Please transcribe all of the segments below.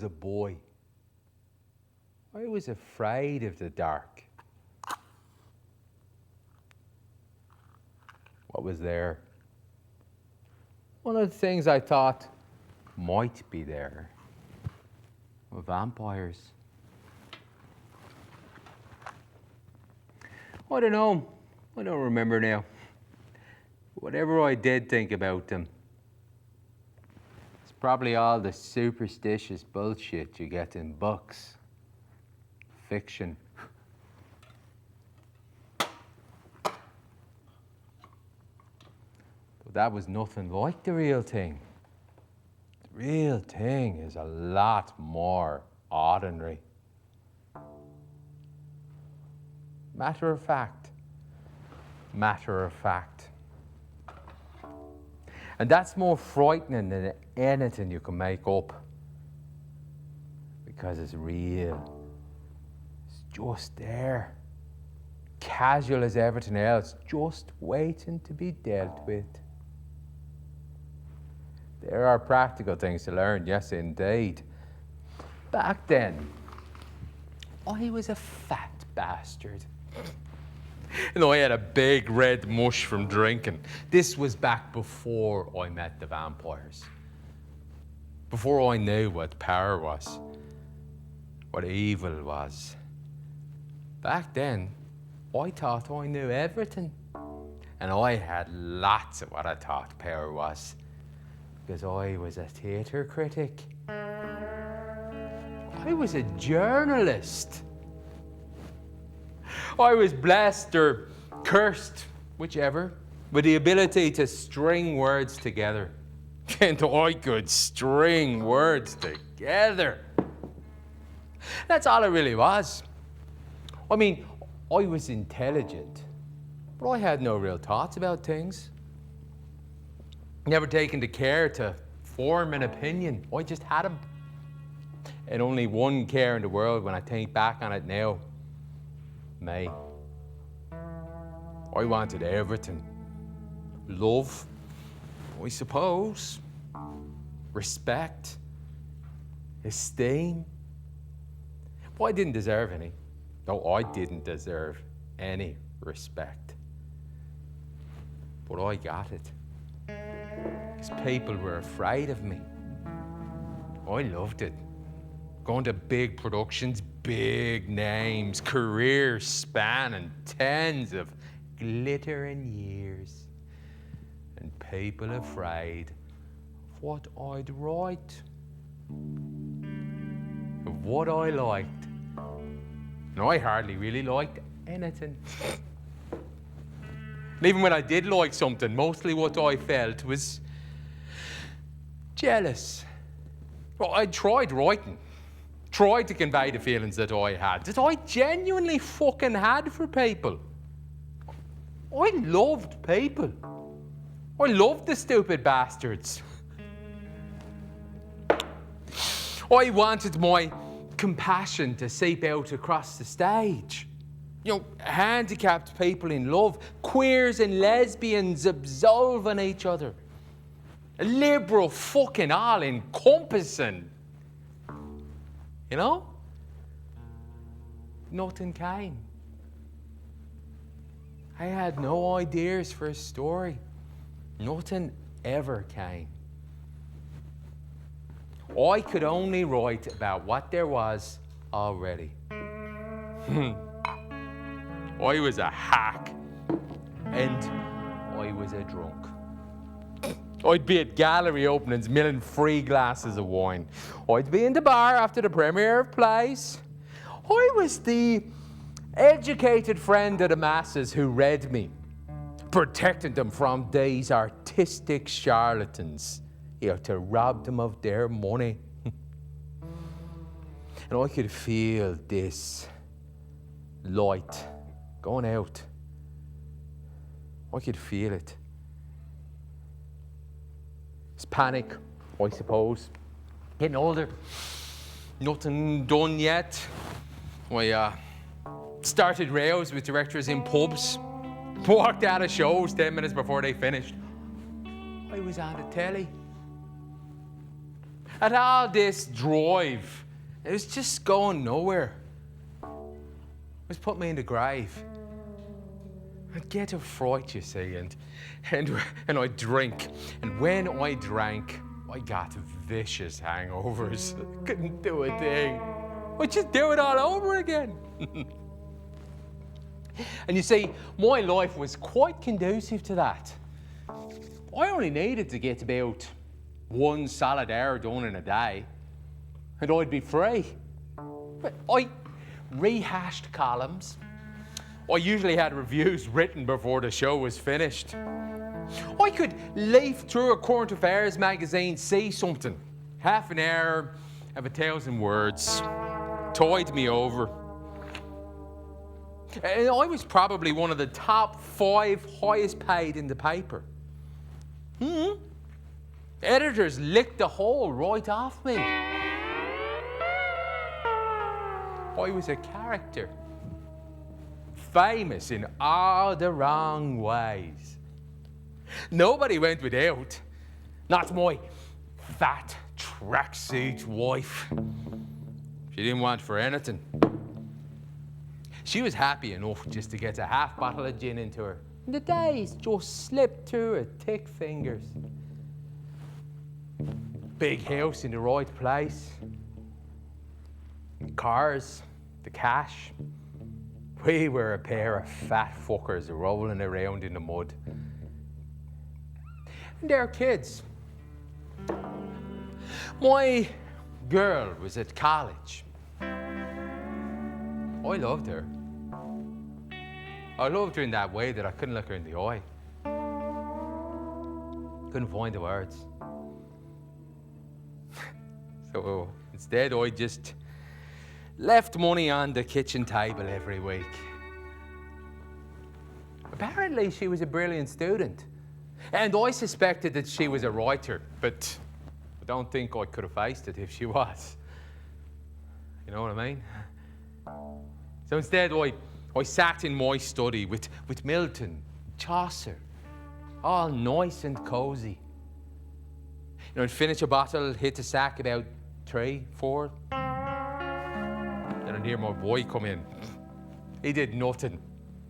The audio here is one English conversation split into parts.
was a boy, I was afraid of the dark. What was there? One of the things I thought might be there were vampires. I don't know. I don't remember now. Whatever I did think about them, it's probably all the superstitious bullshit you get in books, fiction. But that was nothing like the real thing. The real thing is a lot more ordinary. Matter of fact. Matter of fact. And that's more frightening than anything you can make up. Because it's real. It's just there. Casual as everything else, just waiting to be dealt with. There are practical things to learn, yes indeed. Back then, I was a fat bastard. And I had a big red mush from drinking. This was back before I met the vampires. Before I knew what power was, what evil was. Back then, I thought I knew everything. And I had lots of what I thought power was. Because I was a theatre critic. I was a journalist. I was blessed or cursed, whichever, with the ability to string words together. And I could string words together. That's all it really was. I mean, I was intelligent, but I had no real thoughts about things. Never taken the care to form an opinion. I just had them. And only one care in the world when I think back on it now. Me. I wanted everything. Love, I suppose. Respect. Esteem. But I didn't deserve any. No, I didn't deserve any respect. But I got it. Because people were afraid of me. I loved it. Going to big productions, big names, careers spanning tens of glittering years. And people afraid of what I'd write, of what I liked. And I hardly really liked anything. And even when I did like something, mostly what I felt was jealous. Well, I tried writing. Tried to convey the feelings that I genuinely fucking had for people. I loved people. I loved the stupid bastards. I wanted my compassion to seep out across the stage. You know, handicapped people in love, queers and lesbians absolving each other. A liberal fucking all-encompassing. You know? Nothing came. I had no ideas for a story. Nothing ever came. I could only write about what there was already. I was a hack. And I was a drunk. I'd be at gallery openings milling free glasses of wine. I'd be in the bar after the premiere of plays. I was the educated friend of the masses who read me, protecting them from these artistic charlatans, to rob them of their money. And I could feel this light going out. I could feel it. It's panic, I suppose. Getting older. Nothing done yet. I started rows with directors in pubs. Walked out of shows 10 minutes before they finished. I was on the telly. at all this drive. It was just going nowhere. It was putting me in the grave. I'd get a fright, you see, and I'd drink. And when I drank, I got vicious hangovers. I couldn't do a thing. I'd just do it all over again. And you see, my life was quite conducive to that. I only needed to get about 1 solid hour done in a day, and I'd be free. But I rehashed columns. I usually had reviews written before the show was finished. I could leaf through a current affairs magazine, see something, half an hour of 1,000 words, tied me over. And I was probably one of the top 5 highest paid in the paper. Editors licked the whole right off me. I was a character, famous in all the wrong ways. Nobody went without, not my fat tracksuit wife. She didn't want for anything. She was happy enough just to get a half bottle of gin into her. And the days just slipped through her thick fingers. Big house in the right place. Cars, the cash. We were a pair of fat fuckers rolling around in the mud. And their kids. My girl was at college. I loved her. I loved her in that way that I couldn't look her in the eye. Couldn't find the words. So instead, I just left money on the kitchen table every week. Apparently, she was a brilliant student. And I suspected that she was a writer, but I don't think I could have faced it if she was. You know what I mean? So instead, I sat in my study with Milton, Chaucer, all nice and cosy. You know, I'd finish a bottle, hit the sack about 3, 4. Then I'd hear my boy come in. He did nothing.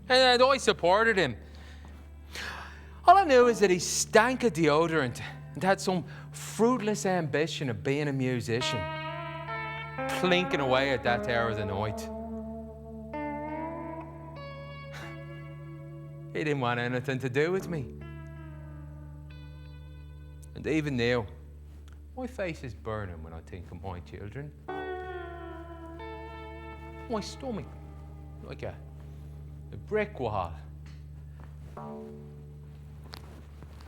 And I supported him. All I knew is that he stank of deodorant and had some fruitless ambition of being a musician, plinking away at that hour of the night. He didn't want anything to do with me. And even now, my face is burning when I think of my children. My stomach, like a brick wall.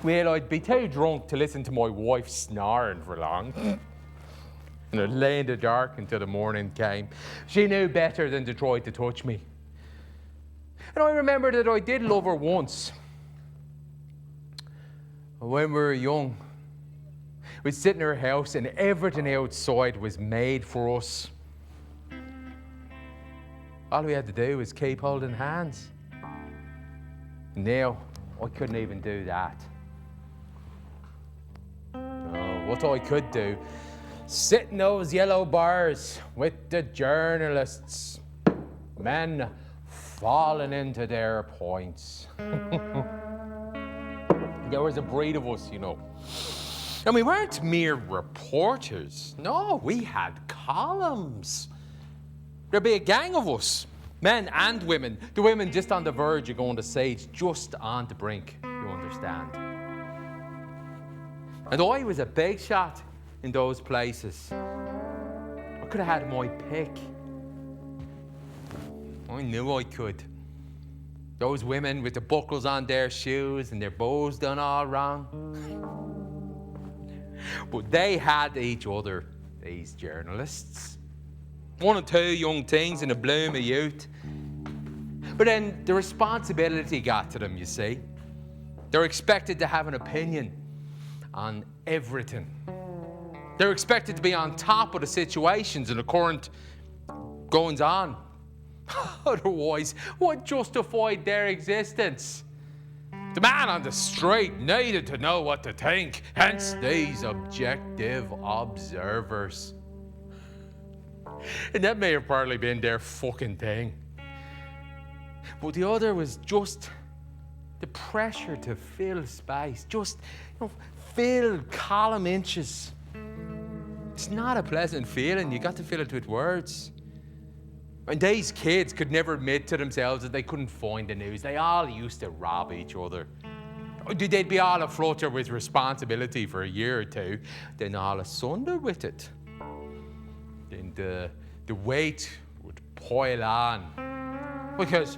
Well, I'd be too drunk to listen to my wife snoring for long. And I'd lay in the dark until the morning came. She knew better than to try to touch me. And I remember that I did love her once. When we were young, we'd sit in her house and everything outside was made for us. All we had to do was keep holding hands. Now, I couldn't even do that. No, what I could do, sit in those yellow bars with the journalists, men falling into their points. There was a breed of us, you know. And we weren't mere reporters. No, we had columns. There'd be a gang of us, men and women. The women just on the verge of going to stage, just on the brink, you understand. And I was a big shot in those places. I could have had my pick. I knew I could. Those women with the buckles on their shoes and their bows done all wrong. But they had each other, these journalists. 1 or 2 young things in the bloom of youth. But then the responsibility got to them, you see. They're expected to have an opinion on everything. They're expected to be on top of the situations and the current goings on. Otherwise, what justified their existence? The man on the street needed to know what to think, hence these objective observers. And that may have partly been their fucking thing. But the other was just the pressure to fill space, just fill column inches. It's not a pleasant feeling. You got to fill it with words. And these kids could never admit to themselves that they couldn't find the news. They all used to rob each other. They'd be all aflutter with responsibility for a year or two, then all asunder with it. Then the weight would pile on. Because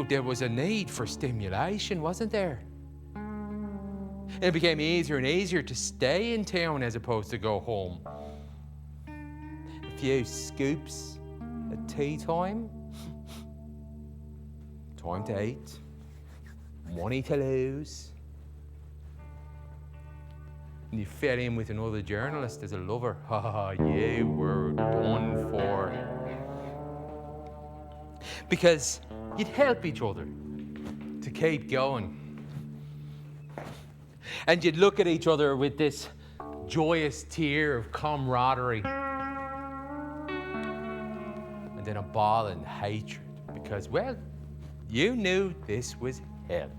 there was a need for stimulation, wasn't there? And it became easier and easier to stay in town as opposed to go home. A few scoops at tea time, time to eat, money to lose. And you fell in with another journalist as a lover. You were done for. Because you'd help each other to keep going. And you'd look at each other with this joyous tear of camaraderie. And then a ball in hatred because, well, you knew this was hell.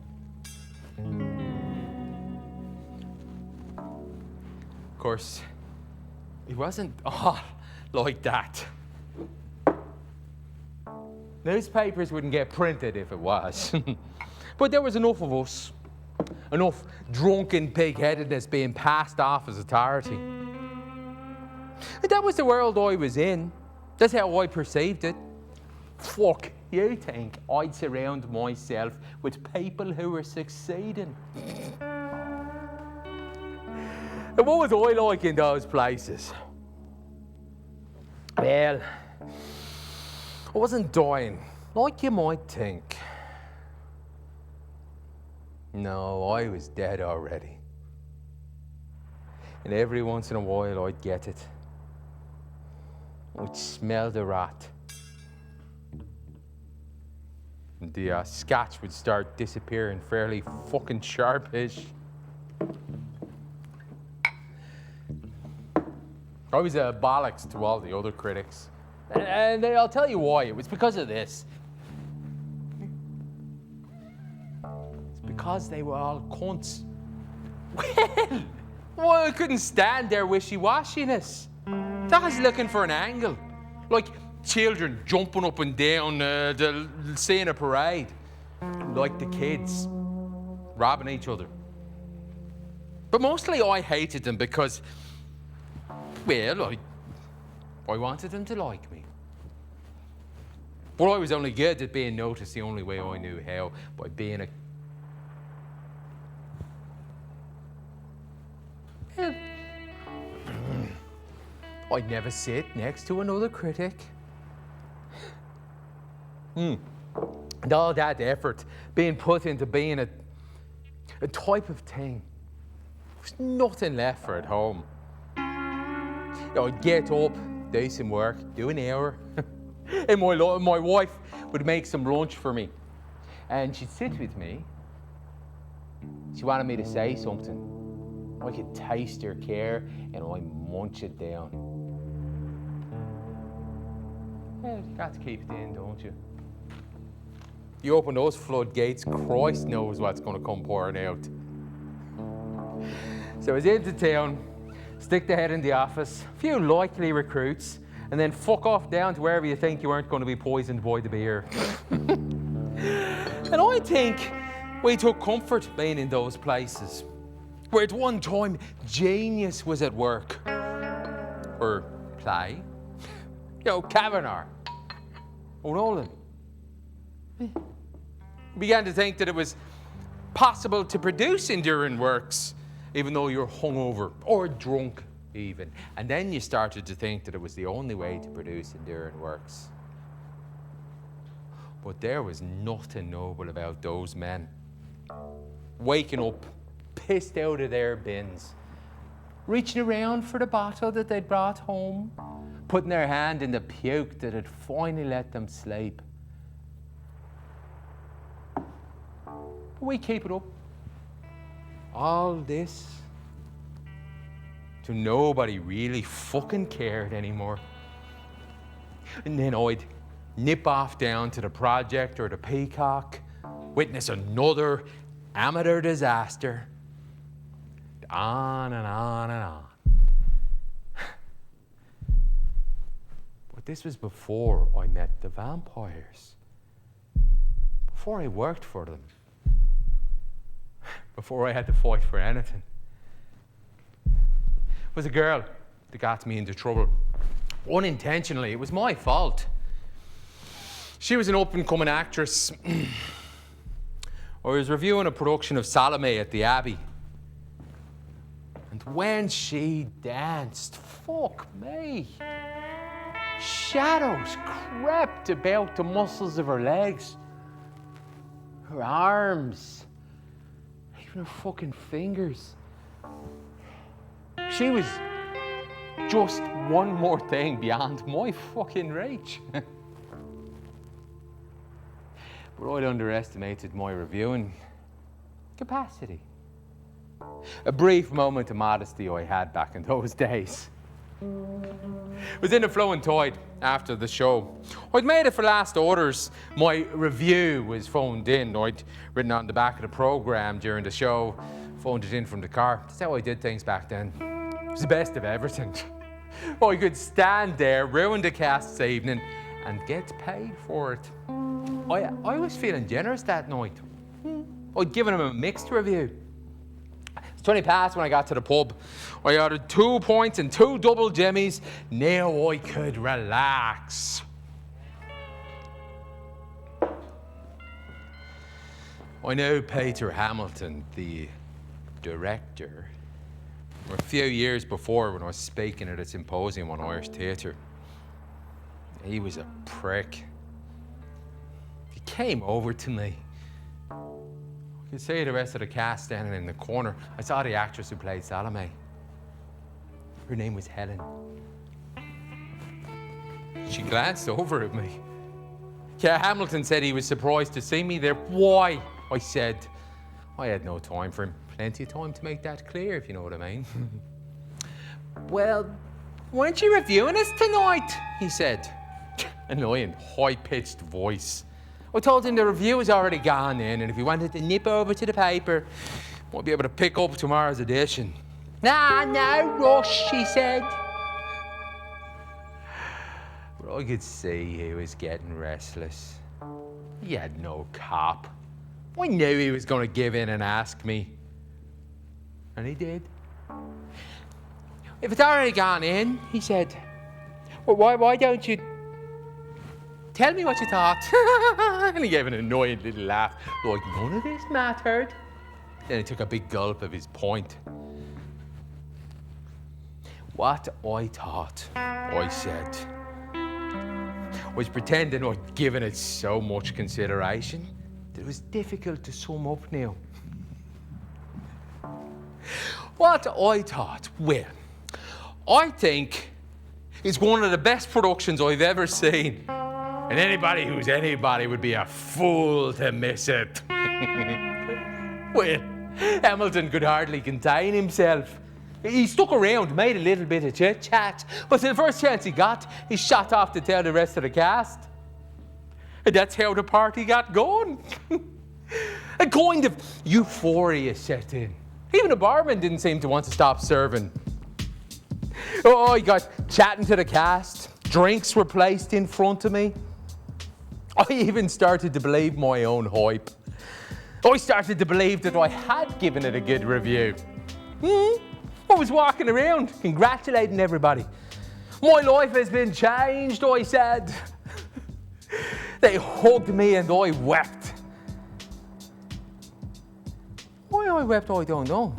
Of course, it wasn't all like that. Newspapers wouldn't get printed if it was. But there was enough of us, enough drunken pig-headedness being passed off as authority. And that was the world I was in. That's how I perceived it. Fuck, you think I'd surround myself with people who were succeeding? And what was I like in those places? Well, I wasn't dying, like you might think. No, I was dead already. And every once in a while I'd get it. I'd smell the rat. And the scotch would start disappearing fairly fucking sharpish. I was a bollocks to all the other critics. And I'll tell you why. It was because of this. It's because they were all cunts. Well, I couldn't stand their wishy-washiness. I was looking for an angle. Like children jumping up and down, seeing a parade. Like the kids robbing each other. But mostly I hated them because, well, I wanted them to like me. But I was only good at being noticed the only way I knew how, by being a... I'd never sit next to another critic. And all that effort being put into being a type of thing. There's nothing left for at home. I'd get up, do some work, do an hour, and my wife would make some lunch for me. And she'd sit with me. She wanted me to say something. I could taste her care, and I munch it down. Yeah, you got to keep it in, don't you? You open those floodgates, Christ knows what's going to come pouring out. So I was into town, stick the head in the office, a few likely recruits, and then fuck off down to wherever you think you weren't going to be poisoned by the beer. And I think we took comfort being in those places, where at one time genius was at work. Or play. Kavanagh. O'Nolan. Began to think that it was possible to produce enduring works, even though you're hungover or drunk even. And then you started to think that it was the only way to produce enduring works. But there was nothing noble about those men. Waking up, pissed out of their bins, reaching around for the bottle that they'd brought home, putting their hand in the puke that had finally let them sleep. But we keep it up. all this till nobody really fucking cared anymore. And then I'd nip off down to the Project or the Peacock, witness another amateur disaster. On and on and on. But this was before I met the vampires. Before I worked for them. Before I had to fight for anything. It was a girl that got me into trouble. Unintentionally, it was my fault. She was an up-and-coming actress. I was reviewing a production of Salome at the Abbey. And when she danced, fuck me, shadows crept about the muscles of her legs, her arms, even her fucking fingers. She was just one more thing beyond my fucking reach. But I'd underestimated my reviewing capacity. A brief moment of modesty I had back in those days. It was in the flowing tide after the show. I'd made it for last orders. My review was phoned in. I'd written on the back of the programme during the show, phoned it in from the car. That's how I did things back then. It was the best of everything. I could stand there, ruin the cast's evening, and get paid for it. I was feeling generous that night. I'd given him a mixed review. It's 20 past when I got to the pub. I ordered 2 points and 2 double jimmies. Now I could relax. I know Peter Hamilton, the director, a few years before when I was speaking at a symposium on Irish theatre. He was a prick. He came over to me. You could see the rest of the cast standing in the corner. I saw the actress who played Salome. Her name was Helen. She glanced over at me. Yeah, Hamilton said he was surprised to see me there. Why? I said. I had no time for him. Plenty of time to make that clear, if you know what I mean. Well, weren't you reviewing us tonight? He said. Annoying, high-pitched voice. I told him the review was already gone in, and if he wanted to nip over to the paper, might be able to pick up tomorrow's edition. Nah, no rush, he said. But I could see he was getting restless. He had no cop. I knew he was going to give in and ask me. And he did. If it's already gone in, he said, well, why don't you tell me what you thought? And he gave an annoying little laugh, like none of this mattered. Then he took a big gulp of his pint. What I thought, I said, was pretending I'd given it so much consideration that it was difficult to sum up now. What I thought, well, I think it's one of the best productions I've ever seen. And anybody who's anybody would be a fool to miss it. Well, Hamilton could hardly contain himself. He stuck around, made a little bit of chit-chat, but the first chance he got, he shot off to tell the rest of the cast. And that's how the party got going. A kind of euphoria set in. Even the barman didn't seem to want to stop serving. Oh, I got chatting to the cast. Drinks were placed in front of me. I even started to believe my own hype. I started to believe that I had given it a good review. I was walking around congratulating everybody. My life has been changed, I said. They hugged me and I wept. Why I wept, I don't know.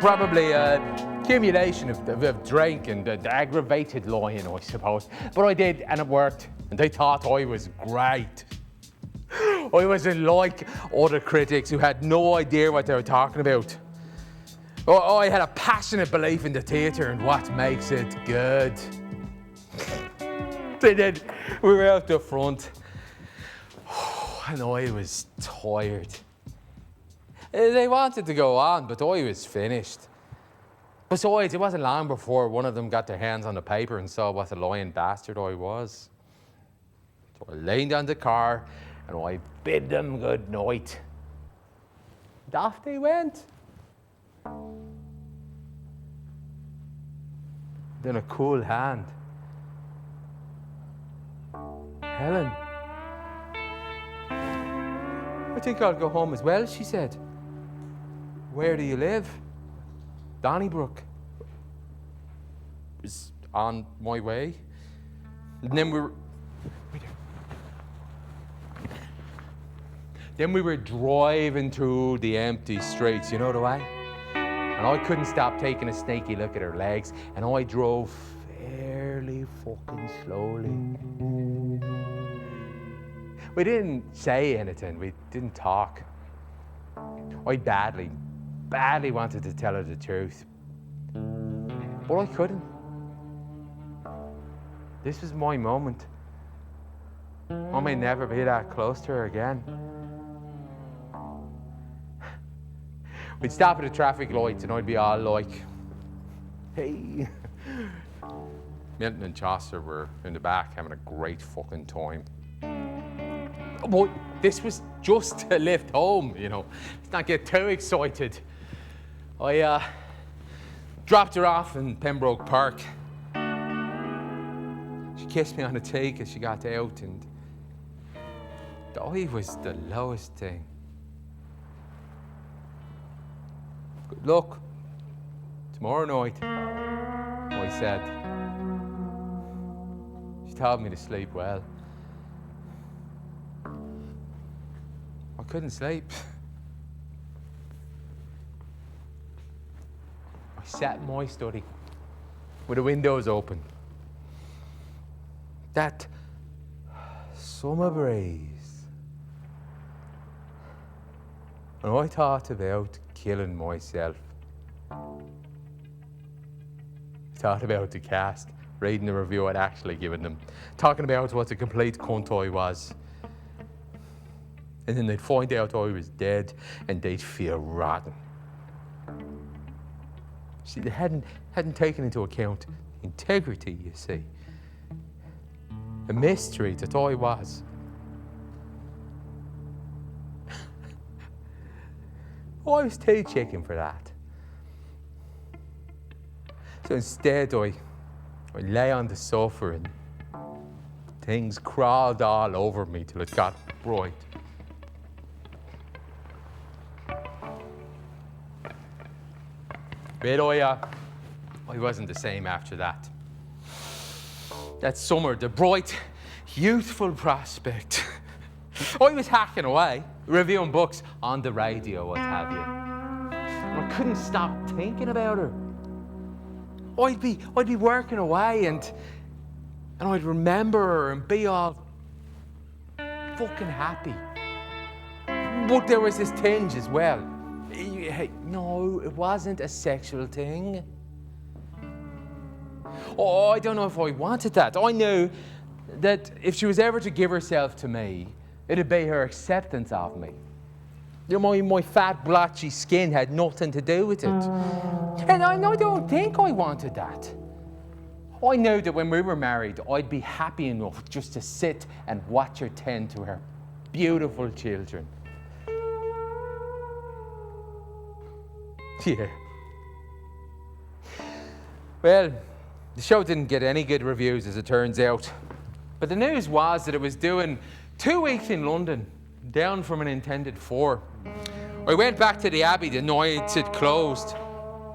Probably accumulation of drink and aggravated lying, I suppose. But I did, and it worked. And they thought I was great. I wasn't like other critics who had no idea what they were talking about. I had a passionate belief in the theatre and what makes it good. Then we were out the front, and I was tired. They wanted to go on, but I was finished. Besides, it wasn't long before one of them got their hands on the paper and saw what a lying bastard I was. So I leaned on the car and I bid them good night. And off they went. Then a cool hand. Helen, I think I'll go home as well, she said. Where do you live? Donnybrook. Was on my way. And then we were driving through the empty streets, you know the way? And I couldn't stop taking a snaky look at her legs, and I drove fairly fucking slowly. We didn't say anything, we didn't talk. I badly wanted to tell her the truth, but I couldn't. This was my moment. I may never be that close to her again. We'd stop at the traffic lights and I'd be all like, hey. Milton and Chaucer were in the back having a great fucking time. But this was just a lift home, you know. Let's not get too excited. I dropped her off in Pembroke Park. She kissed me on the cheek as she got out, and I was the lowest thing. Good luck. Tomorrow night, I said. She told me to sleep well. I couldn't sleep. I sat in my study with the windows open. That summer breeze. And I thought about killing myself. I thought about the cast, reading the review I'd actually given them, talking about what a complete cunt I was. And then they'd find out I was dead and they'd feel rotten. See, they hadn't taken into account integrity, you see. A mystery that I was. I was too chicken for that. So instead, I lay on the sofa and things crawled all over me till it got bright. But I wasn't the same after that. That summer, the bright, youthful prospect. I was hacking away, reviewing books on the radio, what have you. And I couldn't stop thinking about her. I'd be working away and I'd remember her and be all fucking happy. But there was this tinge as well. No, it wasn't a sexual thing. Oh, I don't know if I wanted that. I knew that if she was ever to give herself to me, it'd be her acceptance of me. You know, my fat, blotchy skin had nothing to do with it. And I don't think I wanted that. I knew that when we were married, I'd be happy enough just to sit and watch her tend to her beautiful children. Yeah. Well, the show didn't get any good reviews, as it turns out. But the news was that it was doing 2 weeks in London, down from an intended 4. I went back to the Abbey the night it closed.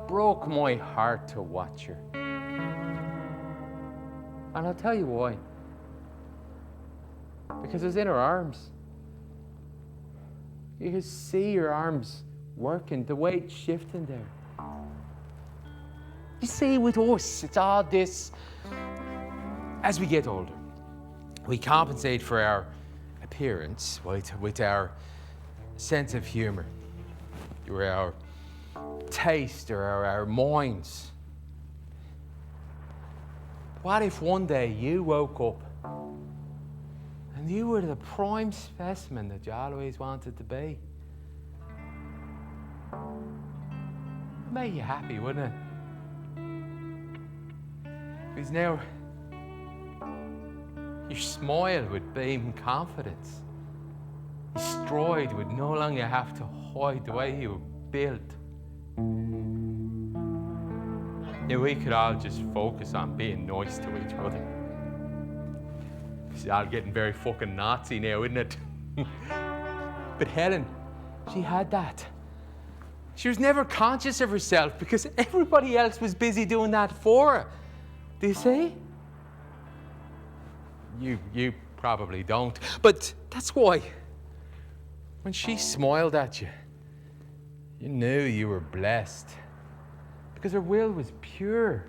Broke my heart to watch her. And I'll tell you why. Because it was in her arms. You could see her arms working, the weight shifting there. You see, with us, it's all this. As we get older, we compensate for our appearance with our sense of humor, or our taste, or our minds. What if one day you woke up and you were the prime specimen that you always wanted to be? make you happy, wouldn't it? Because now your smile would beam confidence. Your stride would no longer have to hide the way you were built. Yeah, we could all just focus on being nice to each other. It's all getting very fucking Nazi now, isn't it? But Helen, she had that. She was never conscious of herself because everybody else was busy doing that for her. Do you see? You probably don't. But that's why when she smiled at you, you knew you were blessed. Because her will was pure.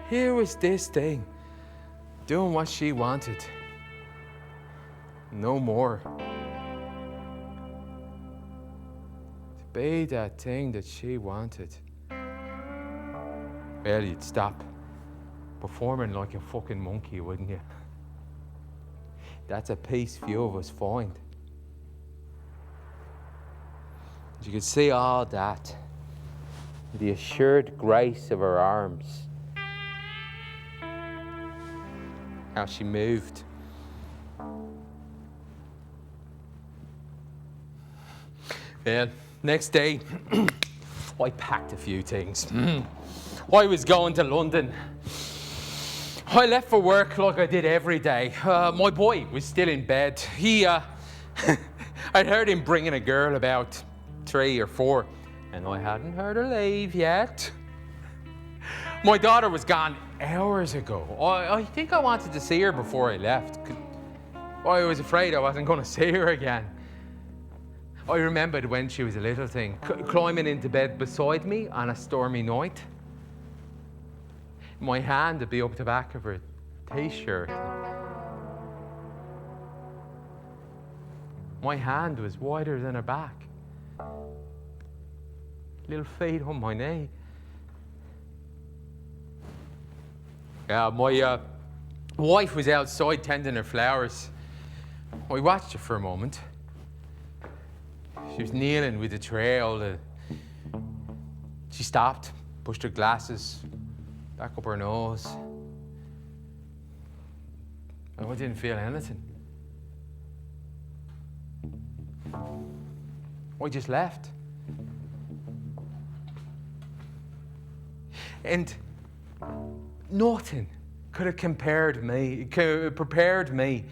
Here was this thing, doing what she wanted. No more. To be that thing that she wanted. Well, you'd stop performing like a fucking monkey, wouldn't you? That's a peace few of us find. You could see all that. The assured grace of her arms. How she moved. Well, next day, I packed a few things. I was going to London. I left for work like I did every day. My boy was still in bed. I'd heard him bringing a girl about 3 or 4. And I hadn't heard her leave yet. My daughter was gone hours ago. I think I wanted to see her before I left. I was afraid I wasn't going to see her again. I remembered when she was a little thing, climbing into bed beside me on a stormy night. My hand would be up the back of her t-shirt. My hand was wider than her back. Little feet on my knee. My wife was outside tending her flowers. I watched her for a moment. She was kneeling with the tray. She stopped, pushed her glasses back up her nose. And I didn't feel anything. I just left. And nothing could have prepared me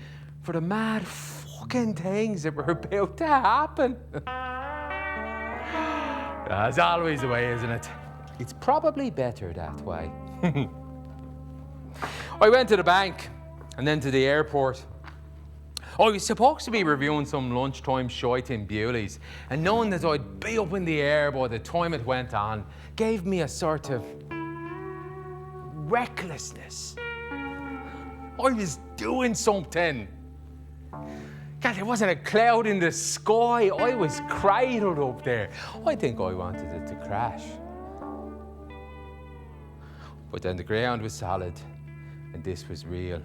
for the mad fucking things that were about to happen. That's always the way, isn't it? It's probably better that way. I went to the bank and then to the airport. I was supposed to be reviewing some lunchtime shite in Bewley's, and knowing that I'd be up in the air by the time it went on gave me a sort of recklessness. I was doing something. God, there wasn't a cloud in the sky. I was cradled up there. I think I wanted it to crash. But then the ground was solid, and this was real.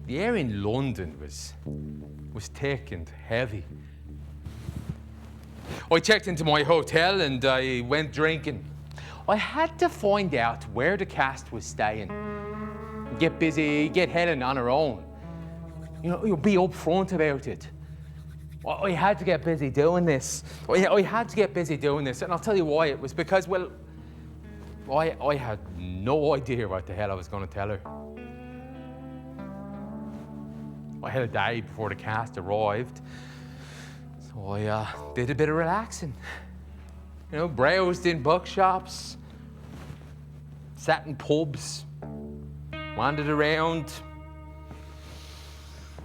The air in London was thick and heavy. I checked into my hotel and I went drinking. I had to find out where the cast was staying. Get busy, get Helen on her own. You'll be upfront about it. I had to get busy doing this. I had to get busy doing this, and I'll tell you why. It was because, well, I had no idea what the hell I was going to tell her. I had a day before the cast arrived, so I did a bit of relaxing. Browsed in bookshops, sat in pubs, wandered around,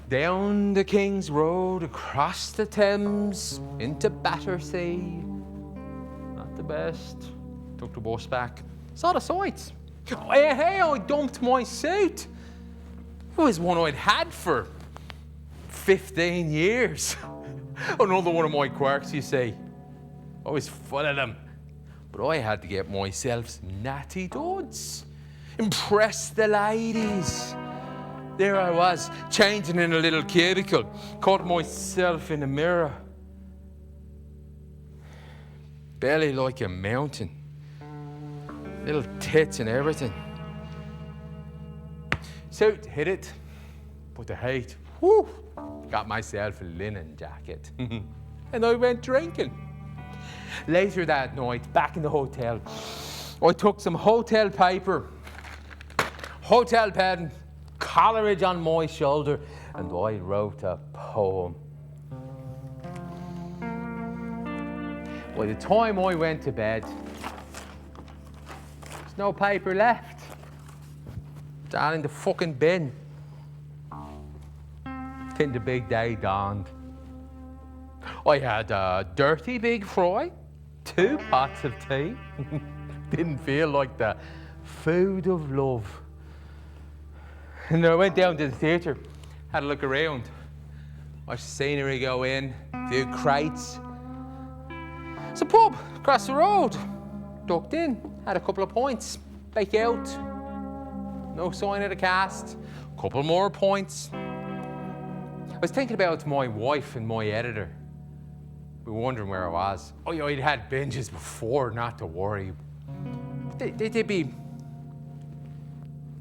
down the King's Road, across the Thames, into Battersea. Not the best. Took the bus back. Saw the sights. Hey, I dumped my suit. It was one I'd had for 15 years. Another one of my quirks, you see. I was full of them. But I had to get myself some natty duds. Impress the ladies. There I was, changing in a little cubicle. Caught myself in the mirror. belly like a mountain. Little tits and everything. So hit it, but the hate, whoo, got myself a linen jacket. And I went drinking. Later that night, back in the hotel, I took some hotel paper, hotel pen, Coleridge on my shoulder, and I wrote a poem. By the time I went to bed, there's no paper left. Down in the fucking bin. Then the big day dawned. I had a dirty big fry, 2 pots of tea. Didn't feel like the food of love. And then I went down to the theatre, had a look around. Watched the scenery go in, a few crates. It's a pub across the road. Ducked in, had a couple of pints, back out. No sign of the cast, a couple more points. I was thinking about my wife and my editor. We were wondering where I was. Oh, yeah, I'd had binges before, not to worry. They'd be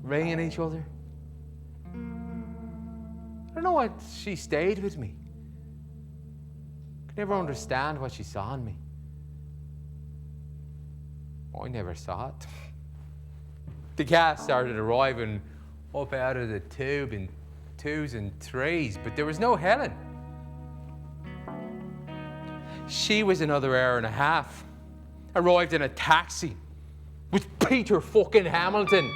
ringing each other. I don't know why she stayed with me. Could never understand what she saw in me. I never saw it. The cast started arriving up out of the tube in 2s and 3s, but there was no Helen. She was another hour and a half. Arrived in a taxi with Peter fucking Hamilton.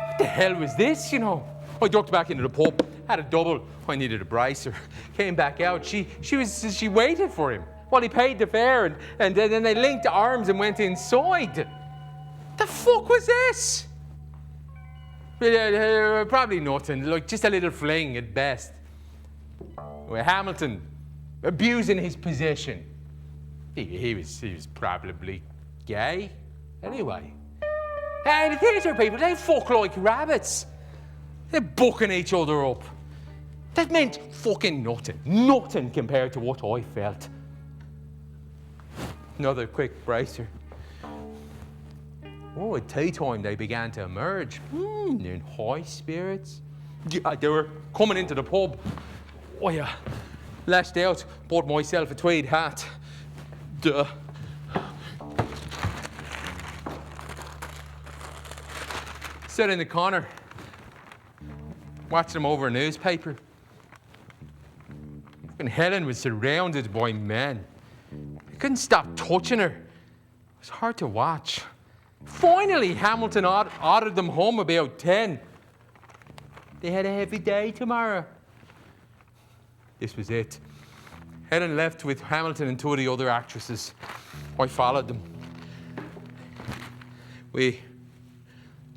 What the hell was this, you know? I ducked back into the pub, had a double. I needed a bracer. Came back out. She waited for him while he paid the fare, and then they linked arms and went inside. The fuck was this? Probably nothing, like just a little fling at best. With Hamilton abusing his position. He was probably gay. Anyway. And the theatre people, they fuck like rabbits. They're bucking each other up. That meant fucking nothing. Nothing compared to what I felt. Another quick bracer. Oh, at tea time they began to emerge. They're in high spirits. Yeah, they were coming into the pub. Oh yeah, lashed out, bought myself a tweed hat. Duh. Sat in the corner, watching them over a newspaper. And Helen was surrounded by men. They couldn't stop touching her. It was hard to watch. Finally, Hamilton ordered them home about 10. They had a heavy day tomorrow. This was it. Helen left with Hamilton and 2 of the other actresses. I followed them. We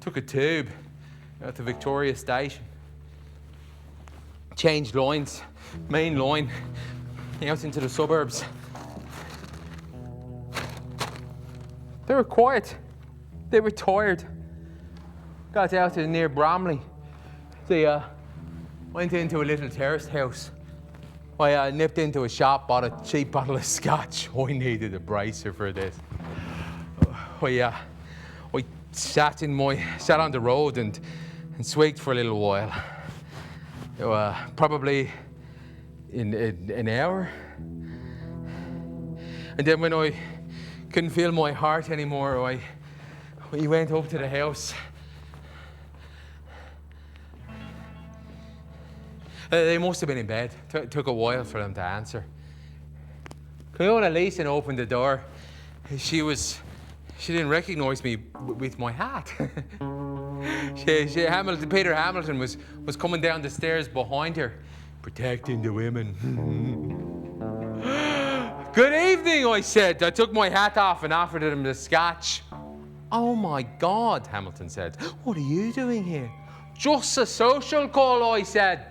took a tube out to Victoria Station. Changed lines, main line, out into the suburbs. They were quiet. They were tired. Got out to near Bromley. They went into a little terraced house. I nipped into a shop, bought a cheap bottle of scotch. I needed a bracer for this. I sat on the road and swigged for a little while. Probably in an hour. And then when I couldn't feel my heart anymore, we went up to the house. They must have been in bed. Took a while for them to answer. Fiona Leeson opened the door. She didn't recognise me with my hat. Peter Hamilton was coming down the stairs behind her, protecting the women. Good evening, I said. I took my hat off and offered him the scotch. Oh my God, Hamilton said. What are you doing here? Just a social call, I said.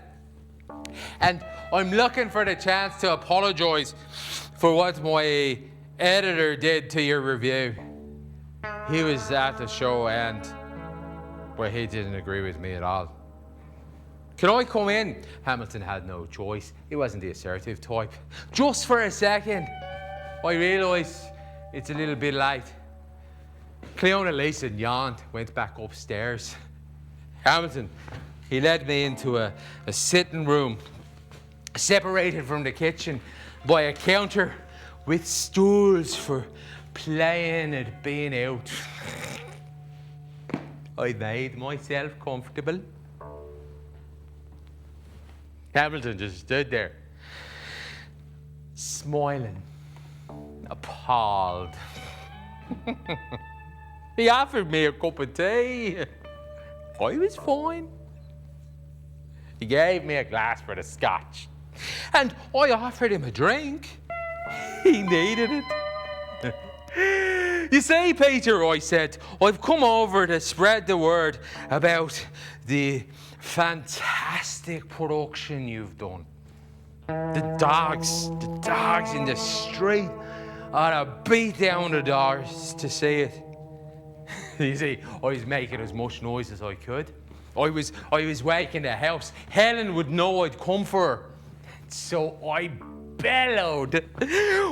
And I'm looking for the chance to apologise for what my editor did to your review. He was at the show and, well, he didn't agree with me at all. Can I come in? Hamilton had no choice. He wasn't the assertive type. Just for a second, I realised It's a little bit late. Cleona, Lisa yawned, went back upstairs. Hamilton, he led me into a sitting room, separated from the kitchen by a counter with stools for playing at being out. I made myself comfortable. Hamilton just stood there, smiling, appalled. He offered me a cup of tea. I was fine. He gave me a glass for the scotch, and I offered him a drink. He needed it. You see, Peter, I said, I've come over to spread the word about the fantastic production you've done. The dogs in the street ought to beat down the doors to see it. You see, I was making as much noise as I could. I was waking the house. Helen would know I'd come for her. So I bellowed.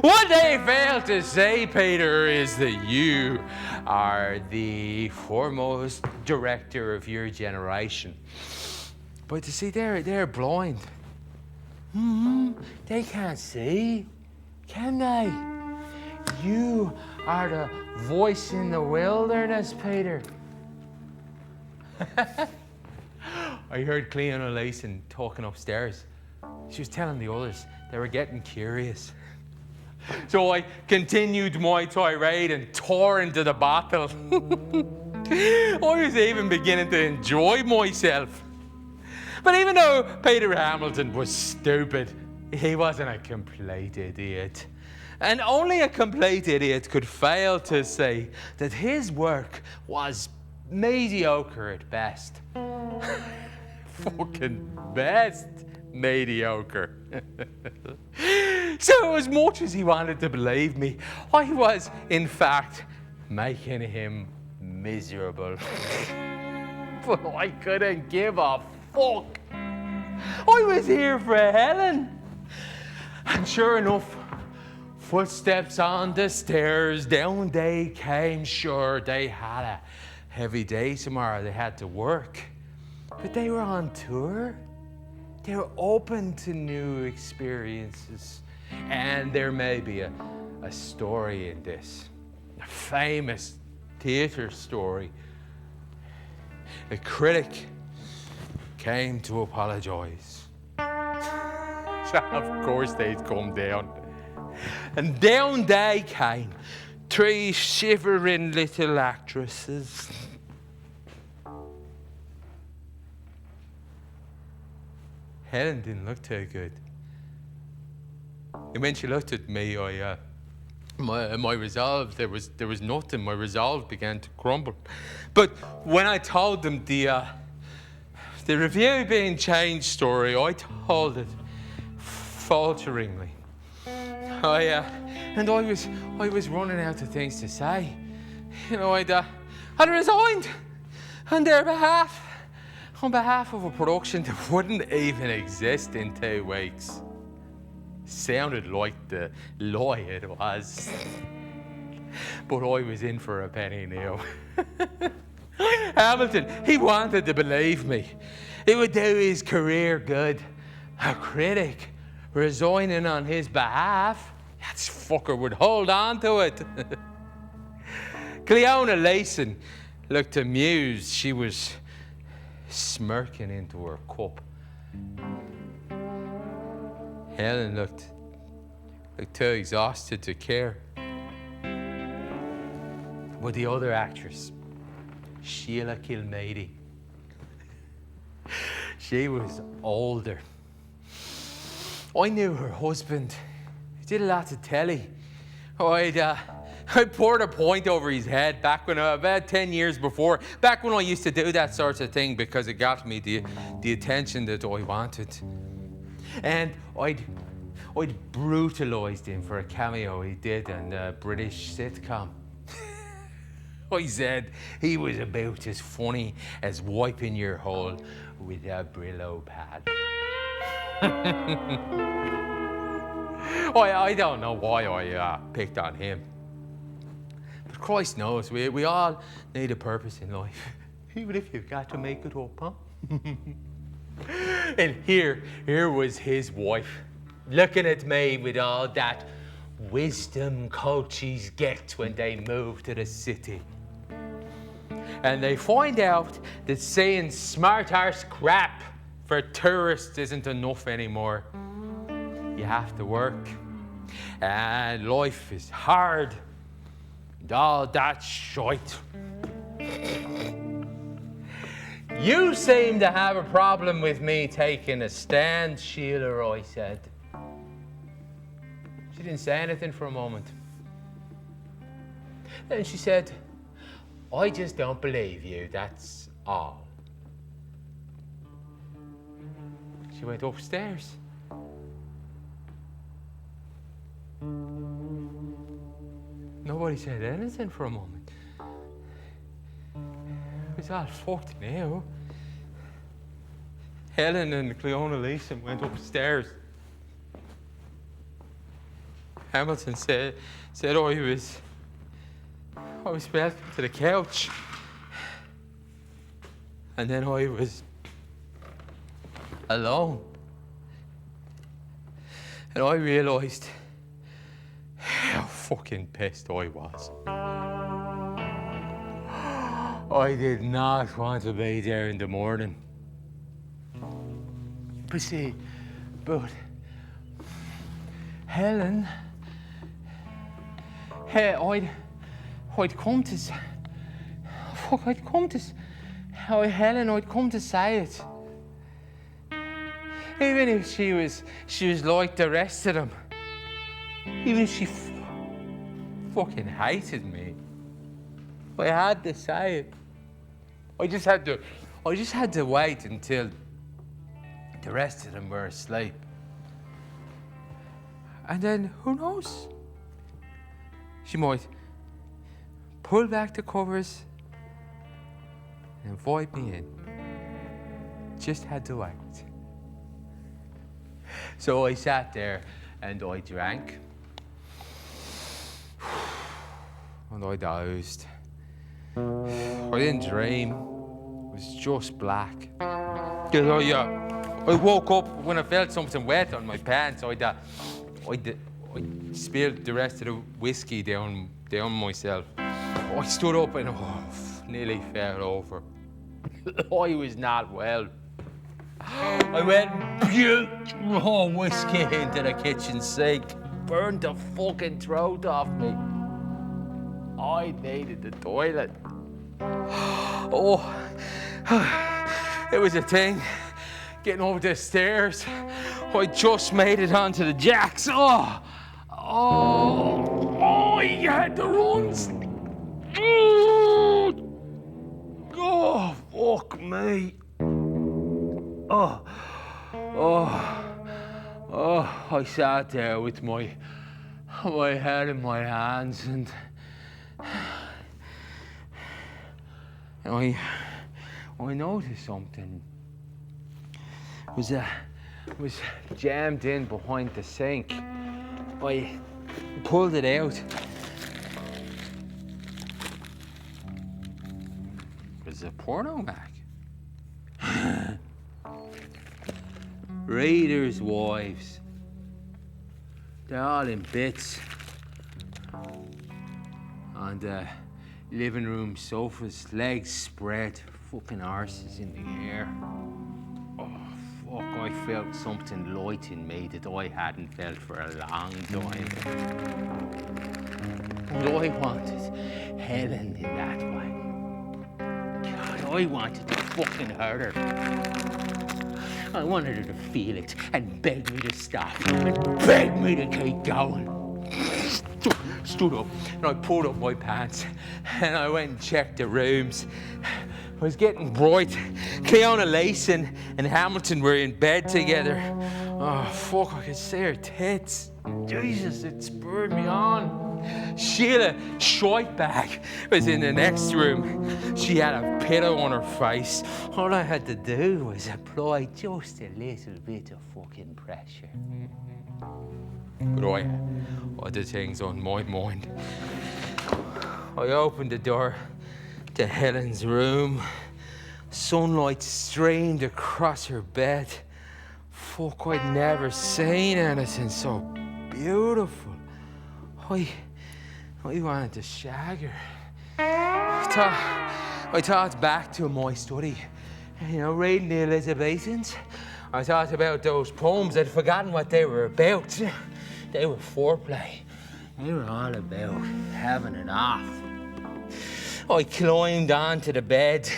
What they fail to say, Peter, is that you are the foremost director of your generation. But you see, they're blind. They can't see, can they? You are the voice in the wilderness, Peter. I heard Cleona Layson talking upstairs. She was telling the others they were getting curious. So I continued my tirade and tore into the bottle. I was even beginning to enjoy myself. But even though Peter Hamilton was stupid, he wasn't a complete idiot. And only a complete idiot could fail to say that his work was mediocre at best. Fucking best mediocre. So as much as he wanted to believe me, I was in fact making him miserable. But I couldn't give a fuck. I was here for Helen. And sure enough, footsteps on the stairs, down they came. Sure, they had a heavy day tomorrow. They had to work. But they were on tour. They were open to new experiences. And there may be a story in this. A famous theatre story. A critic came to apologise. Of course they'd come down. And down they came. 3 shivering little actresses. Helen didn't look too good. And when she looked at me, my resolve, there was nothing. My resolve began to crumble. But when I told them the review being changed story, I told it falteringly. I was running out of things to say. You know, I'd resigned on their behalf. On behalf of a production that wouldn't even exist in 2 weeks. Sounded like the lie it was. But I was in for a penny now. Hamilton, he wanted to believe me. It would do his career good. A critic resigning on his behalf. That fucker would hold on to it. Cleona Layson looked amused. She was smirking into her cup. Helen looked too exhausted to care. But the other actress, Sheila Kilmady, she was older. I knew her husband. He did a lot of telly. I poured a point over his head back when, about 10 years before, back when I used to do that sort of thing because it got me the attention that I wanted. And I'd brutalised him for a cameo he did in a British sitcom. I said he was about as funny as wiping your hole with a Brillo pad. I don't know why I picked on him. Christ knows, we all need a purpose in life. Even if you've got to make it up, huh? And here was his wife, looking at me with all that wisdom coaches get when they move to the city. And they find out that saying smart arse crap for tourists isn't enough anymore. You have to work, and life is hard, and all that shite. You seem to have a problem with me taking a stand, Sheila, I said. She didn't say anything for a moment. Then she said, I just don't believe you, that's all. She went upstairs. Nobody said anything for a moment. It was all fucked now. Helen and Cleona Leeson went upstairs. Hamilton said I was welcome to the couch. And then I was alone. And I realised how fucking pissed I was. I did not want to be there in the morning. But Helen, Helen, I'd come to say it. Even if she was like the rest of them. Even if she fucking hated me. I had to say it. I just had to wait until the rest of them were asleep. And then, who knows? She might pull back the covers and invite me in. Just had to wait. So I sat there and I drank. And I dozed. I didn't dream. It was just black. I woke up when I felt something wet on my pants. I spilled the rest of the whiskey down myself. I stood up and nearly fell over. I was not well. I went raw whiskey into the kitchen sink, burned the fucking throat off me. I needed the toilet. It was a thing. Getting over the stairs. I just made it onto the jacks. I had the runs. Oh, fuck me. I sat there with my head in my hands and I noticed something. It was jammed in behind the sink. I pulled it out. It was a porno mag. Raiders' wives. They're all in bits. On the living room sofas, legs spread, fucking arses in the air. Oh, fuck, I felt something light in me that I hadn't felt for a long time. But I wanted Helen in that way. God, I wanted to fucking hurt her. I wanted her to feel it and beg me to stop and beg me to keep going. Stood up and I pulled up my pants and I went and checked the rooms. It was getting bright. Cleona Leeson and Hamilton were in bed together. Oh, fuck, I could see her tits. Jesus, it spurred me on. Sheila Scheitbach was in the next room. She had a pillow on her face. All I had to do was apply just a little bit of fucking pressure. But I had other things on my mind. I opened the door to Helen's room. Sunlight streamed across her bed. Fuck, I'd never seen anything so beautiful. I wanted to shag her. I thought back to my study, reading the Elizabethans. I thought about those poems. I'd forgotten what they were about. They were foreplay. They were all about having it off. I climbed onto the bed.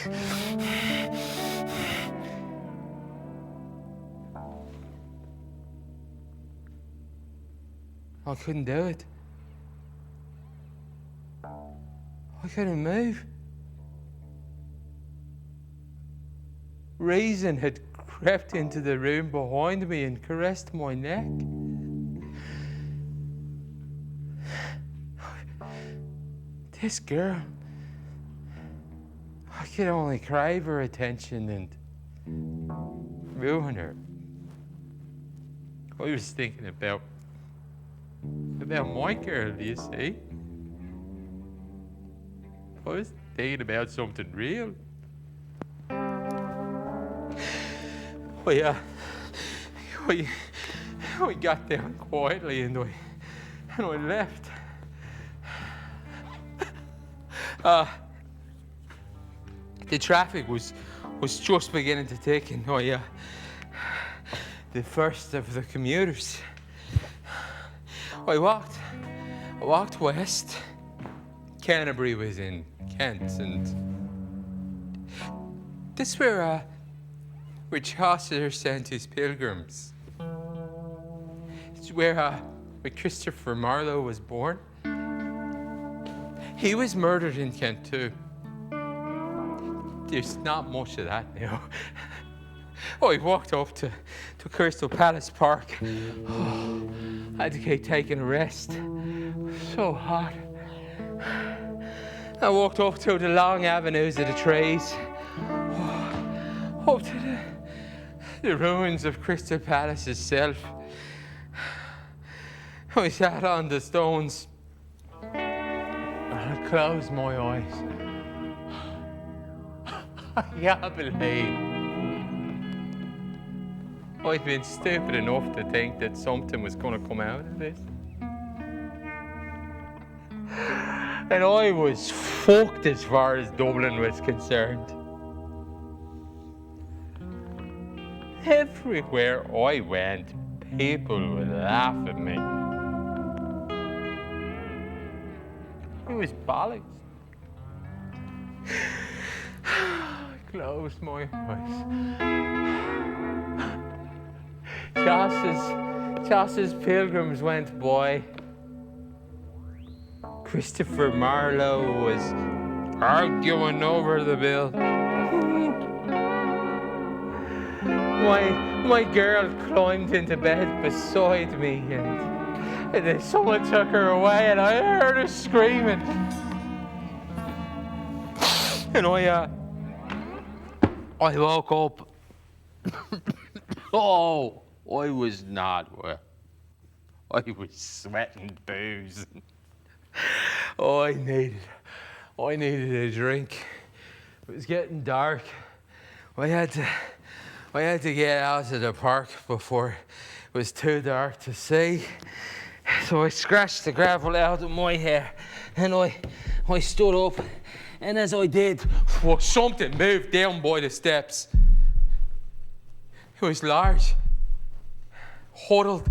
I couldn't do it. I couldn't move. Reason had crept into the room behind me and caressed my neck. This girl, I could only crave her attention and ruin her. I was thinking about my girl, do you see? I was thinking about something real. I got down quietly and I left. The traffic was just beginning to tick, and the first of the commuters. I walked west. Canterbury was in Kent, and this where Chaucer sent his pilgrims. It's where Christopher Marlowe was born. He was murdered in Kent too. There's not much of that now. I walked up to Crystal Palace Park. I had to keep taking a rest. So hot. I walked up through the long avenues of the trees, up to the ruins of Crystal Palace itself. I sat on the stones and I closed my eyes. I can't believe I'd been stupid enough to think that something was going to come out of this. And I was fucked as far as Dublin was concerned. Everywhere I went, people would laugh at me. It was bollocks. I closed my eyes. Chaucer's pilgrims went by. Christopher Marlowe was arguing over the bill. My girl climbed into bed beside me, and then someone took her away, and I heard her screaming. And I woke up. Oh, I was not well. I was sweating booze. Oh, I needed a drink. It was getting dark. I had to get out of the park before it was too dark to see. So I scratched the gravel out of my hair, and I stood up, and as I did, something moved down by the steps. It was large, huddled.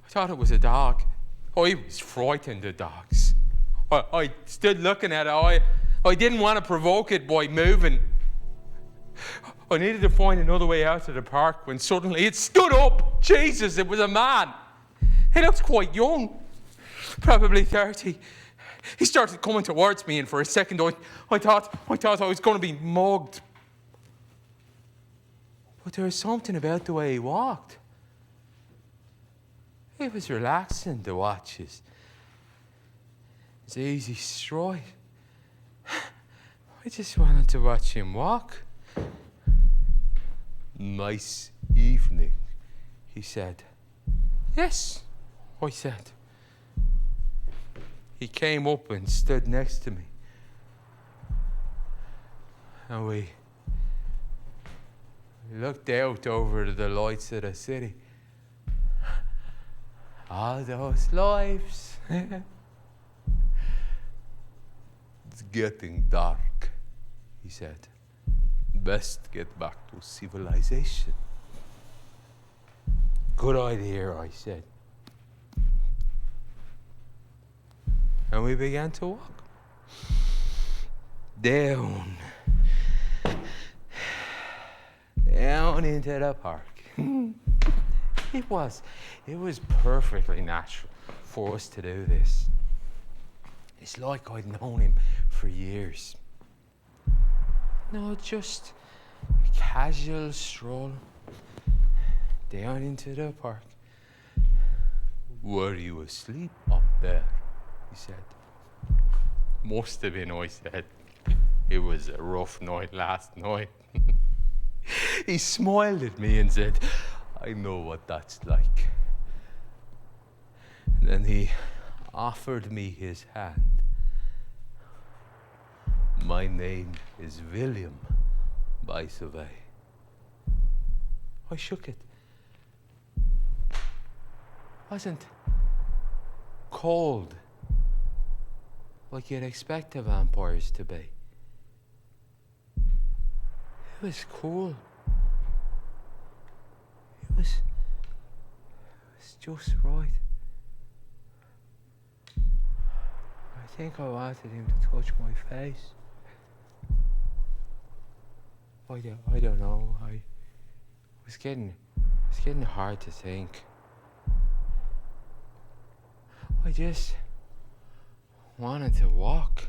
I thought it was a dog. I was frightened of dogs. I stood looking at it. I didn't want to provoke it by moving. I needed to find another way out of the park when suddenly it stood up. Jesus, it was a man. He looked quite young, probably 30. He started coming towards me, and for a second I thought I was going to be mugged. But there was something about the way he walked. It was relaxing to watch his easy stride. I just wanted to watch him walk. Nice evening, he said. Yes, I said. he came up and stood next to me. And we looked out over the lights of the city. All those lives. It's getting dark, he said. Best get back to civilization. Good idea, I said. And we began to walk down into the park. It was perfectly natural for us to do this. It's like I'd known him for years. No, just a casual stroll down into the park. Were you asleep up there? He said. Must have been, I said. It was a rough night last night. He smiled at me and said, I know what that's like. And then he offered me his hand. My name is William, by the way. I shook it. Wasn't cold like you'd expect the vampires to be. It was cool. It was just right. I think I wanted him to touch my face. I don't know. It's getting hard to think. I just wanted to walk.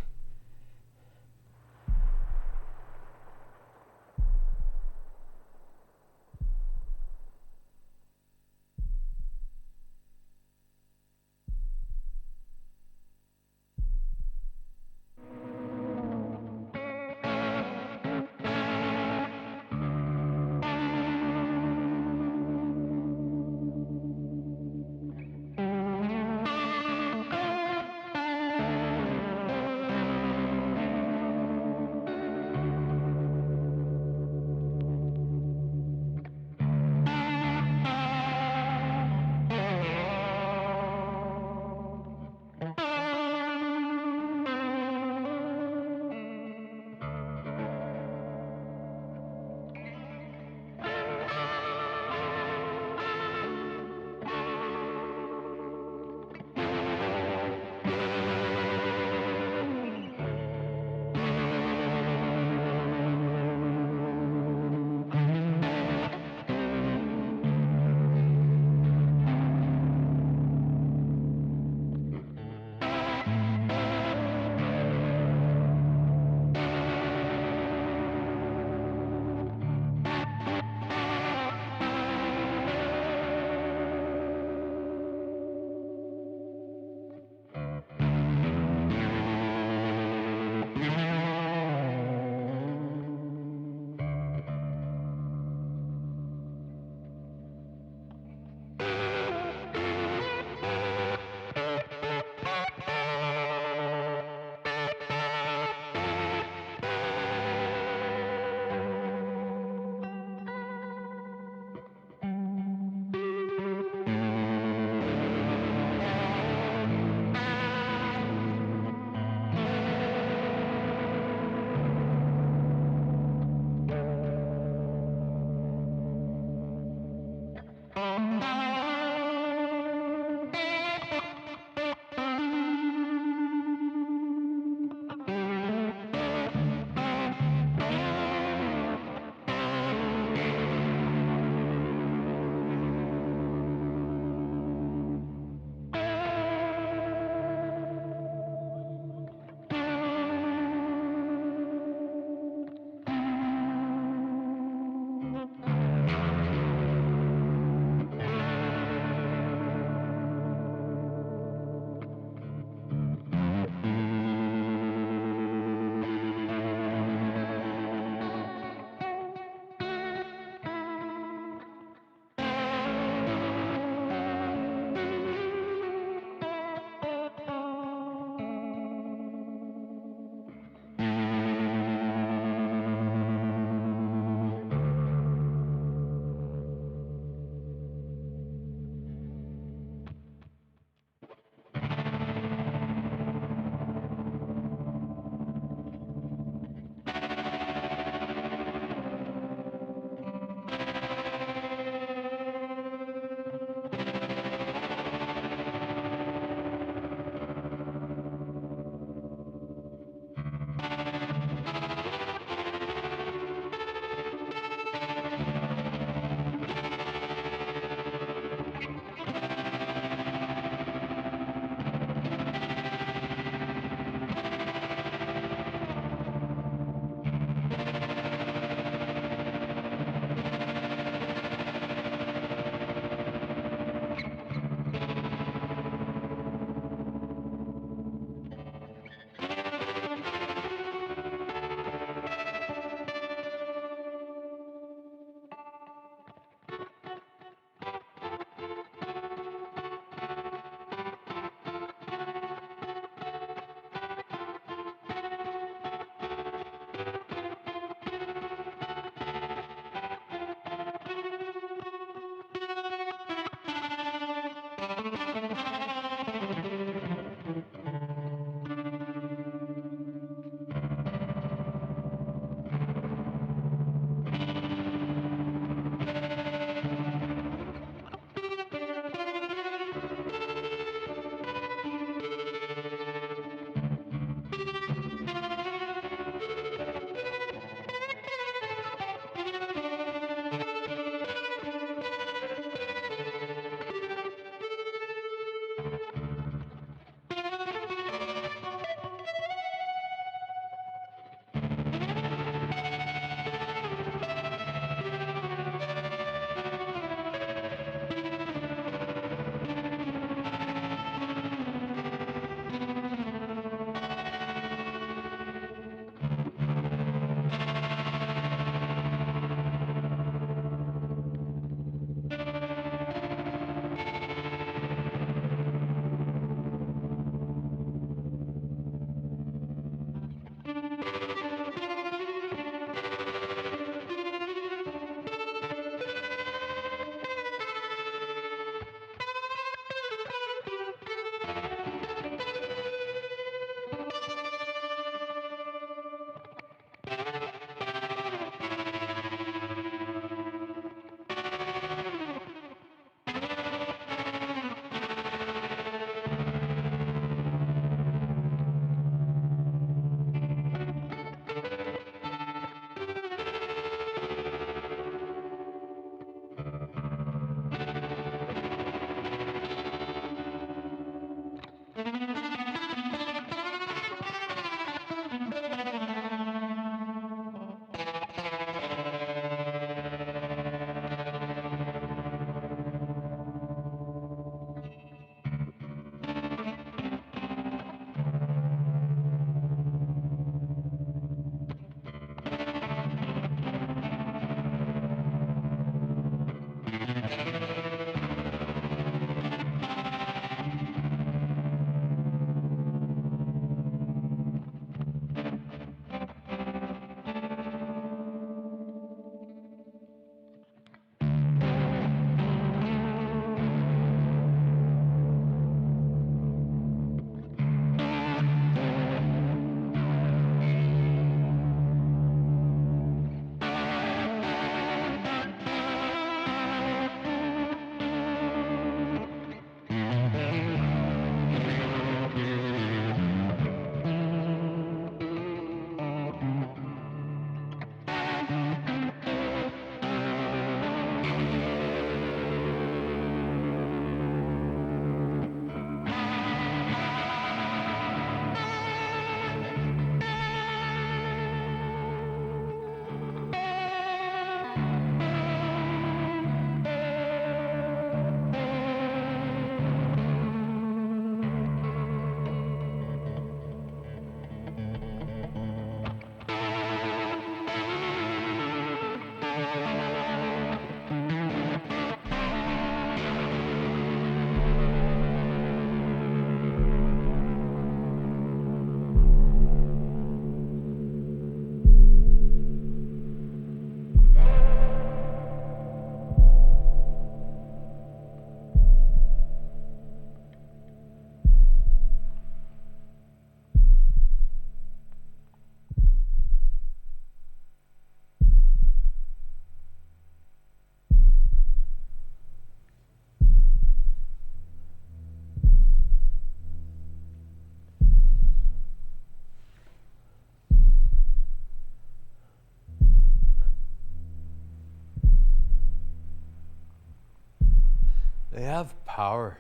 have power.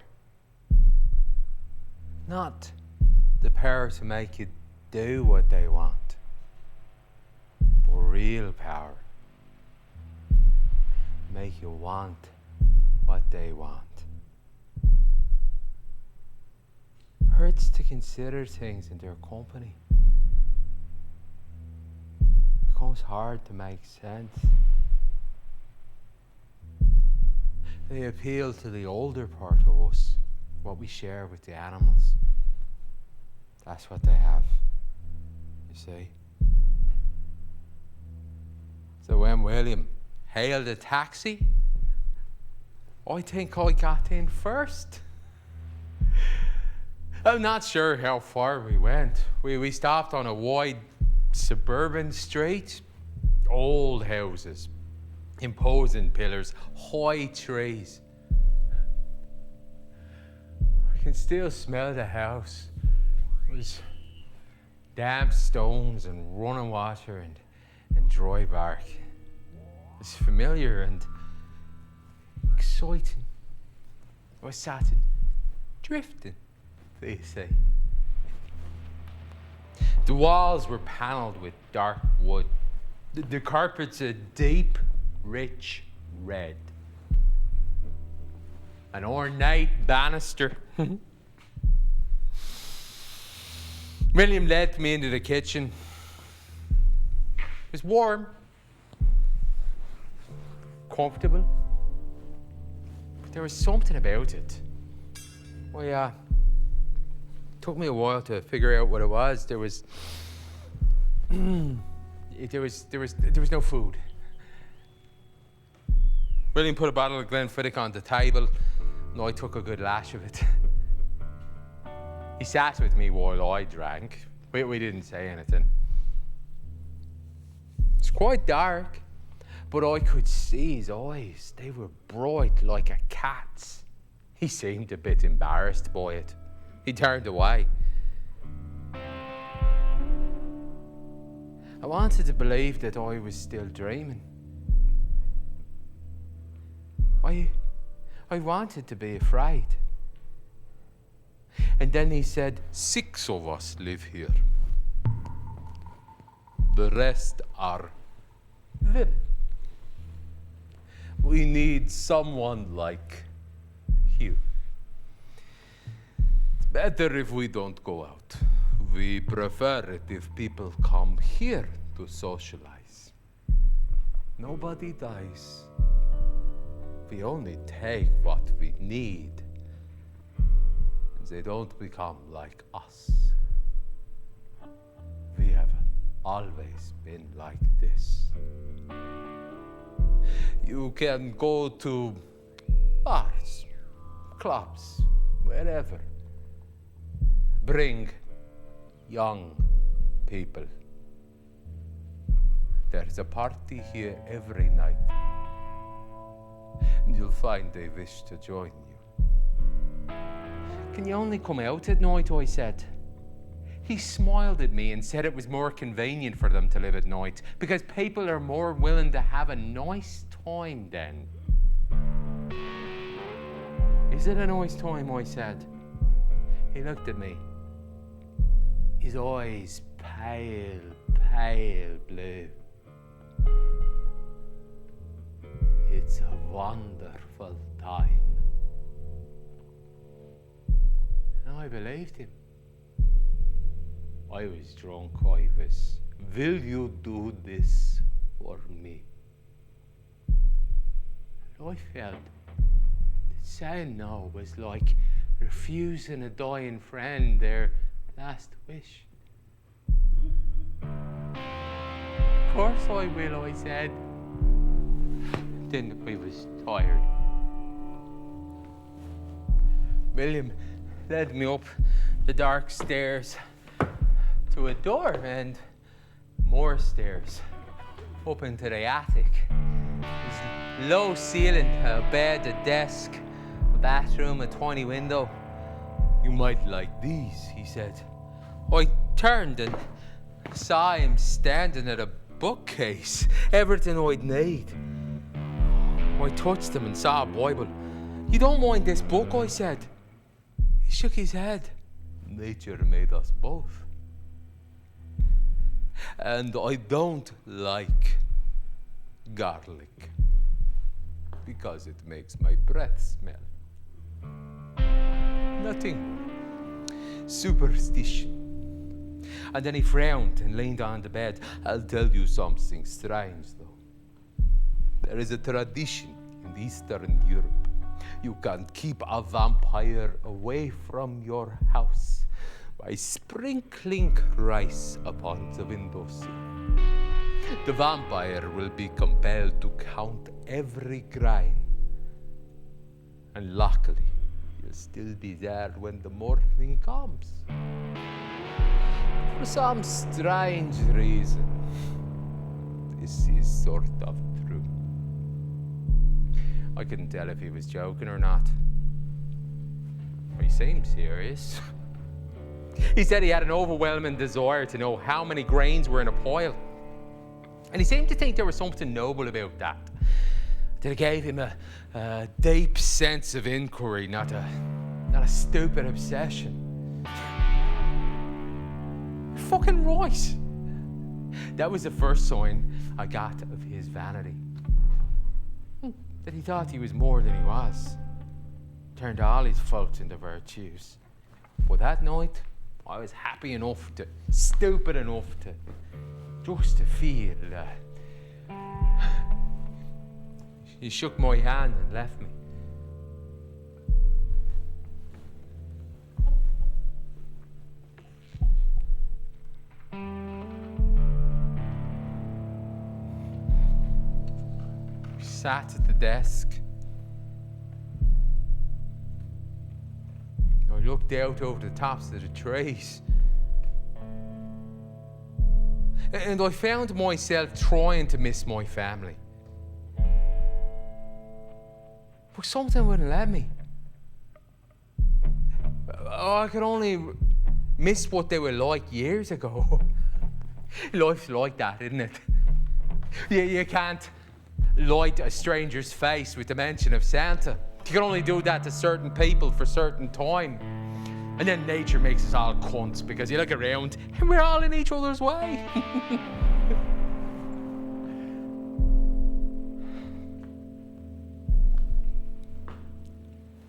Not the power to make you do what they want, but real power. Make you want what they want. Hurts to consider things in their company. It becomes hard to make sense. They appeal to the older part of us, what we share with the animals. That's what they have, you see. So when William hailed a taxi, I think I got in first. I'm not sure how far we went. We stopped on a wide suburban street, old houses, imposing pillars, high trees. I can still smell the house. It was damp stones and running water and dry bark. It's familiar and exciting. I started drifting, they say. The walls were panelled with dark wood. The carpet's a deep, rich red. An ornate banister. William led me into the kitchen. It was warm, comfortable, but there was something about it. It took me a while to figure out what it was. There was no food. William put a bottle of Glenfiddich on the table, and I took a good lash of it. He sat with me while I drank. We didn't say anything. It's quite dark, but I could see his eyes. They were bright like a cat's. He seemed a bit embarrassed by it. He turned away. I wanted to believe that I was still dreaming. I wanted to be afraid. And then he said, 6 of us live here. The rest are women. We need someone like you. It's better if we don't go out. We prefer it if people come here to socialize. Nobody dies. We only take what we need. They don't become like us. We have always been like this. You can go to bars, clubs, wherever. Bring young people. There's a party here every night. And you'll find they wish to join you. Can you only come out at night? I said. He smiled at me and said it was more convenient for them to live at night because people are more willing to have a nice time then. Is it a nice time? I said. He looked at me. His eyes pale, pale blue. It's a wonderful time. And I believed him. I was drunk. I was, will you do this for me? And I felt that saying no was like refusing a dying friend their last wish. Of course I will, I said. Then I was tired. William led me up the dark stairs to a door and more stairs up into the attic. This low ceiling, a bed, a desk, a bathroom, a tiny window. You might like these, he said. I turned and saw him standing at a bookcase, everything I'd need. I touched him and saw a Bible. You don't mind this book, I said. He shook his head. Nature made us both. And I don't like garlic because it makes my breath smell. Nothing. Superstition. And then he frowned and leaned on the bed. I'll tell you something strange, though. There is a tradition in Eastern Europe. You can keep a vampire away from your house by sprinkling rice upon the windowsill. The vampire will be compelled to count every grain. And luckily, he'll still be there when the morning comes. For some strange reason, this is sort of true. I couldn't tell if he was joking or not. He seemed serious. He said he had an overwhelming desire to know how many grains were in a pile. And he seemed to think there was something noble about that. That it gave him a deep sense of inquiry, not a stupid obsession. Fucking right. That was the first sign I got of his vanity. That he thought he was more than he was. Turned all his faults into virtues. But that night, I was stupid enough to feel that. He shook my hand and left me. We sat at the desk. I looked out over the tops of the trees. And I found myself trying to miss my family. But something wouldn't let me. I could only miss what they were like years ago. Life's like that, isn't it? You can't light a stranger's face with the mention of Santa. You can only do that to certain people for certain time. And then nature makes us all cunts because you look around and we're all in each other's way.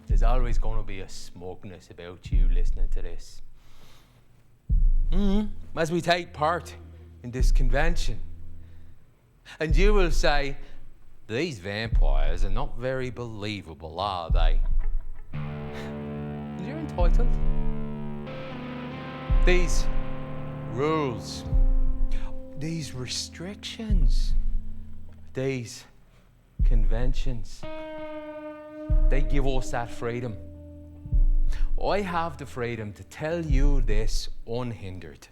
There's always going to be a smugness about you listening to this. As we take part in this convention. And you will say, these vampires are not very believable, are they? And you're entitled. These rules, these restrictions, these conventions, they give us that freedom. I have the freedom to tell you this unhindered.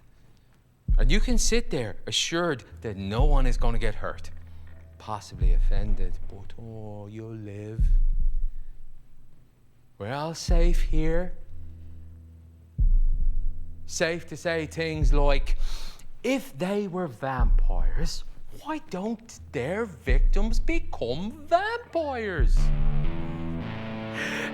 And you can sit there assured that no one is going to get hurt, possibly offended, but you'll live. We're all safe here. Safe to say things like, if they were vampires, why don't their victims become vampires?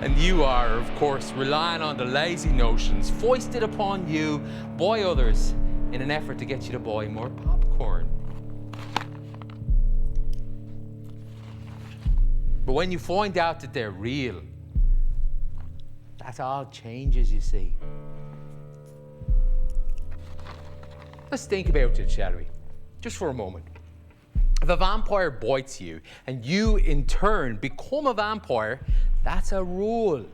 And you are, of course, relying on the lazy notions foisted upon you by others in an effort to get you to buy more popcorn. But when you find out that they're real, that all changes, you see. Let's think about it, shall we? Just for a moment. If a vampire bites you and you in turn become a vampire, that's a rule.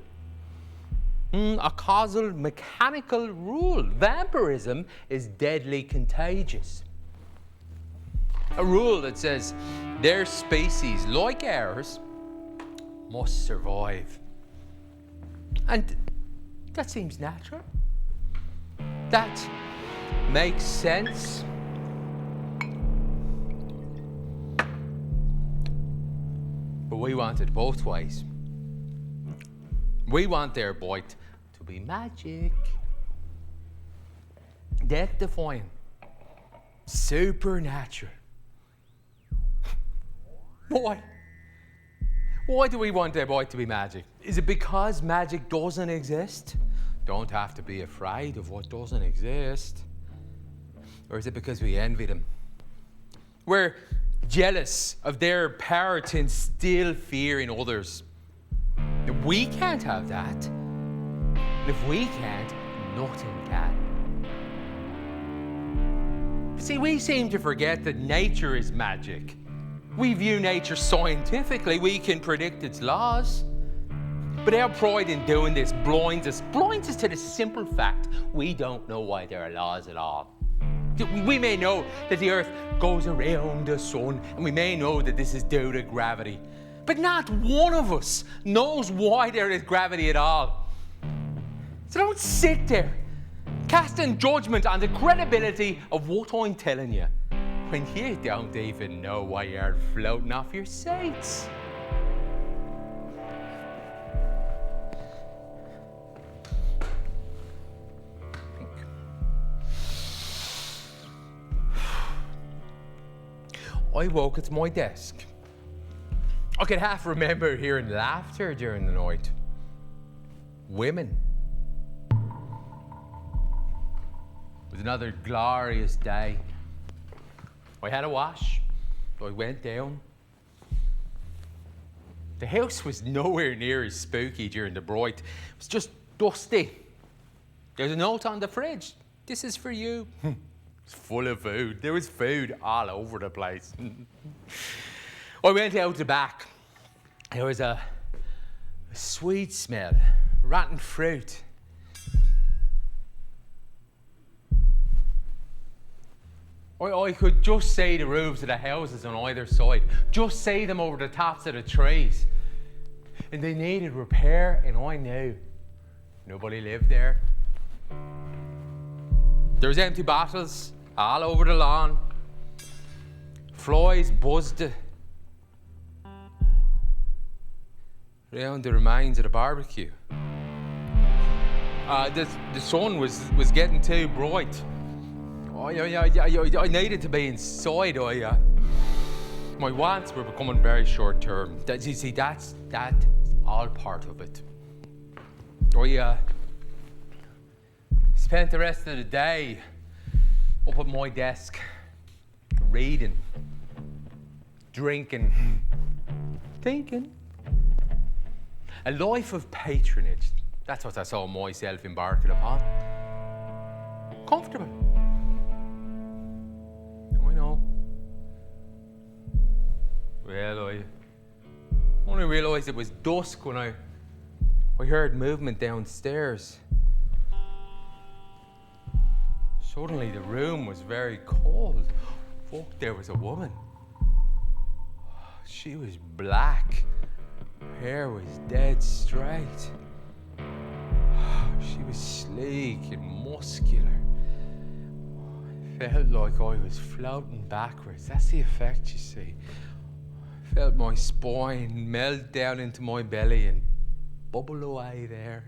A causal mechanical rule. Vampirism is deadly contagious. A rule that says their species, like ours, must survive. And that seems natural. That makes sense. But we want it both ways. We want their bite to be magic, death-defying, supernatural. Why? Why do we want there to be magic? Is it because magic doesn't exist? Don't have to be afraid of what doesn't exist. Or is it because we envy them? We're jealous of their power to instill fear in others. If we can't have that, and if we can't, nothing can. See, we seem to forget that nature is magic. We view nature scientifically. We can predict its laws. But our pride in doing this blinds us to the simple fact we don't know why there are laws at all. We may know that the Earth goes around the sun, and we may know that this is due to gravity. But not one of us knows why there is gravity at all. So don't sit there casting judgment on the credibility of what I'm telling you when you don't even know why you're floating off your seats. I woke at my desk. I could half remember hearing laughter during the night. Women. It was another glorious day. I had a wash. I went down. The house was nowhere near as spooky during the bright. It was just dusty. There's a note on the fridge. This is for you. It's full of food. There was food all over the place. I went out the back. There was a sweet smell, rotten fruit. I could just see the roofs of the houses on either side, just see them over the tops of the trees. And they needed repair, and I knew nobody lived there. There was empty bottles all over the lawn. Flies buzzed around the remains of the barbecue. The sun was getting too bright. I needed to be inside. My wants were becoming very short term. You see, that's all part of it. I spent the rest of the day up at my desk, reading, drinking, thinking. A life of patronage. That's what I saw myself embarking upon. Comfortable. I know. Well, I only realised it was dusk when I heard movement downstairs. Suddenly the room was very cold. Fuck, there was a woman. She was black. Her hair was dead straight. She was sleek and muscular. I felt like I was floating backwards. That's the effect, you see. I felt my spine melt down into my belly and bubble away there.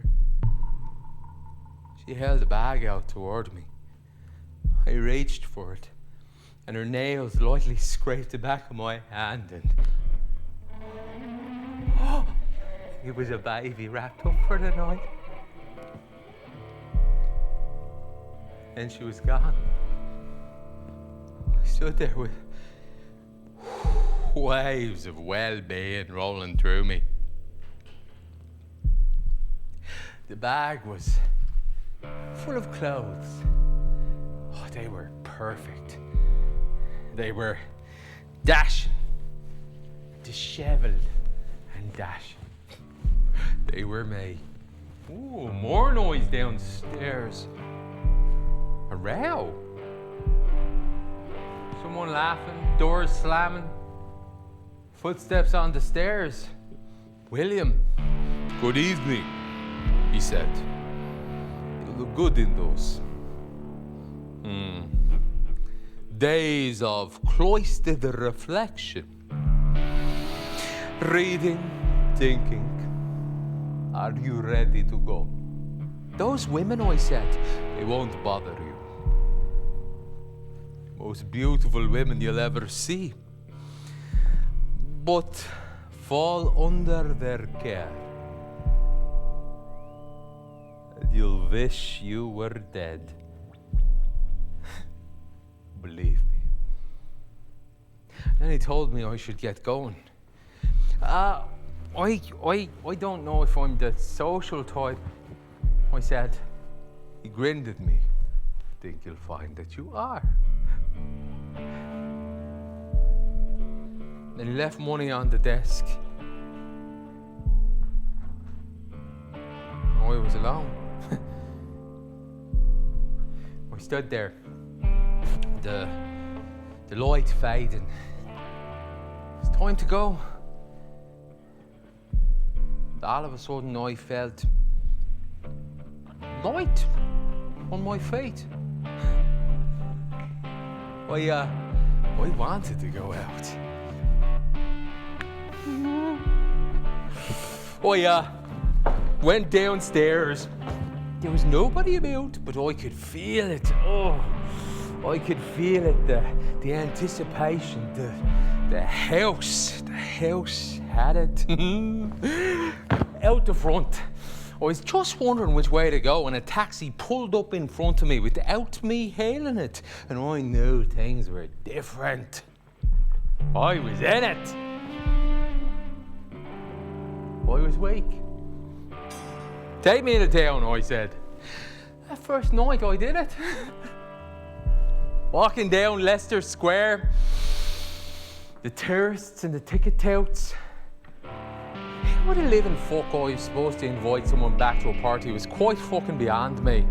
She held the bag out toward me. I reached for it, and her nails lightly scraped the back of my hand, and it was a baby wrapped up for the night. And she was gone. I stood there with waves of well-being rolling through me. The bag was full of clothes. Oh, they were perfect. They were dashing, dishevelled and dashing. They were me. Ooh, more noise downstairs. A row. Someone laughing, doors slamming, footsteps on the stairs. William. Good evening, he said. You look good in those. Days of cloistered reflection. Reading, thinking. Are you ready to go? Those women, I said, they won't bother you. Most beautiful women you'll ever see. But fall under their care. And you'll wish you were dead. Believe me. Then he told me I should get going. I don't know if I'm the social type, I said. He grinned at me. I think you'll find that you are. Then he left money on the desk. I was alone. I stood there, the light fading. It's time to go. And all of a sudden I felt light on my feet. I wanted to go out. I went downstairs. There was nobody about, but I could feel it. Oh, I could feel it, the anticipation, the house had it. Out the front. I was just wondering which way to go, and a taxi pulled up in front of me without me hailing it. And I knew things were different. I was in it. I was weak. Take me into town, I said. That first night I did it. Walking down Leicester Square, the tourists and the ticket touts. How the living fuck I was supposed to invite someone back to a party was quite fucking beyond me,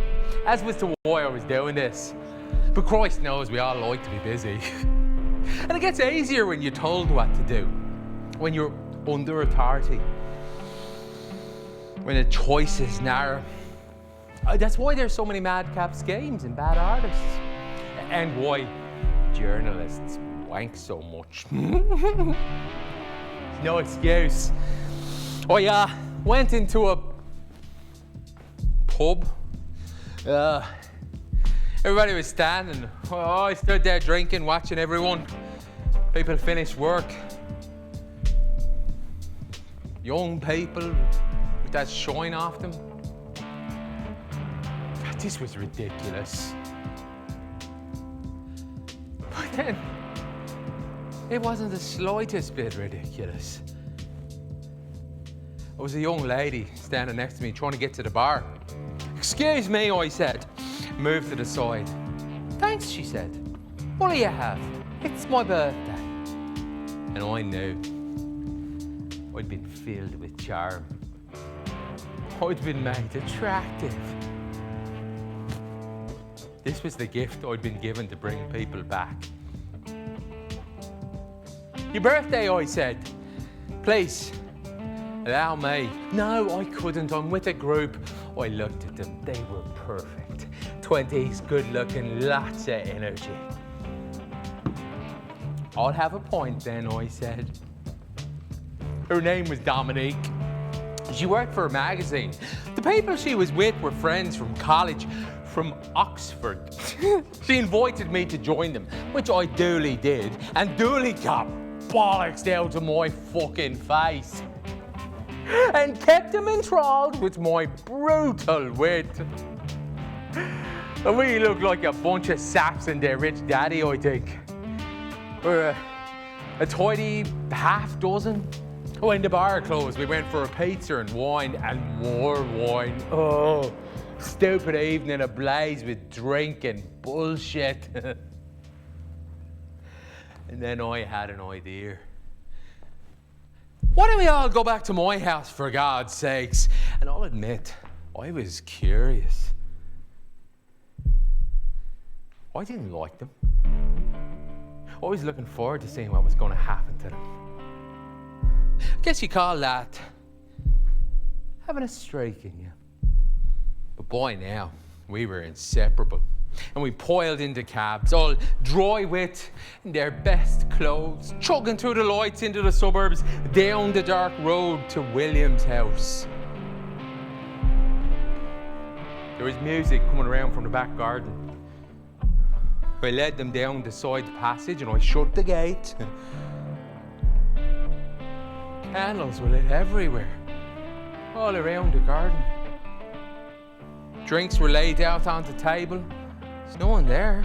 as was to why I was doing this. But Christ knows we all like to be busy. And it gets easier when you're told what to do, when you're under authority, when the choice is narrow. That's why there's so many madcap schemes and bad artists, and why journalists wank so much. No excuse. I went into a pub. Everybody was standing. I stood there drinking, watching everyone. People finish work. Young people with that shine off them. This was ridiculous. But then, it wasn't the slightest bit ridiculous. There was a young lady standing next to me trying to get to the bar. Excuse me, I said. Moved to the side. Thanks, she said. What do you have? It's my birthday. And I knew I'd been filled with charm. I'd been made attractive. This was the gift I'd been given to bring people back. Your birthday, I said. Please, allow me. No, I couldn't. I'm with a group. I looked at them. They were perfect. 20s, good looking, lots of energy. I'll have a point then, I said. Her name was Dominique. She worked for a magazine. The people she was with were friends from college, from Oxford. She invited me to join them, which I duly did, and duly got bollocks down to my fucking face. And kept them enthralled with my brutal wit. And we looked like a bunch of saps and their rich daddy, I think. We're a tidy half dozen. When the bar closed, we went for a pizza and wine and more wine. Oh, stupid evening ablaze with drink and bullshit. And then I had an idea. Why don't we all go back to my house, for God's sakes? And I'll admit, I was curious. I didn't like them. I was looking forward to seeing what was going to happen to them. I guess you call that having a streak in you. But by now, we were inseparable. And we piled into cabs, all dry wit in their best clothes, chugging through the lights into the suburbs, down the dark road to William's house. There was music coming around from the back garden. I led them down the side passage and I shut the gate. Candles were lit everywhere, all around the garden. Drinks were laid out on the table. There's no one there.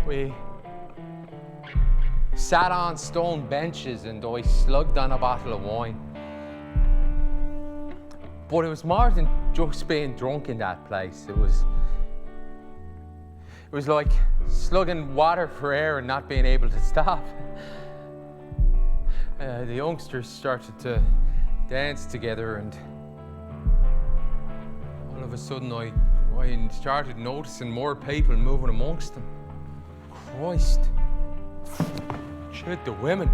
We sat on stone benches and I slugged on a bottle of wine. But it was more than just being drunk in that place. It was like slugging water for air and not being able to stop. The youngsters started to dance together, and all of a sudden I started noticing more people moving amongst them. Christ. Shit, the women.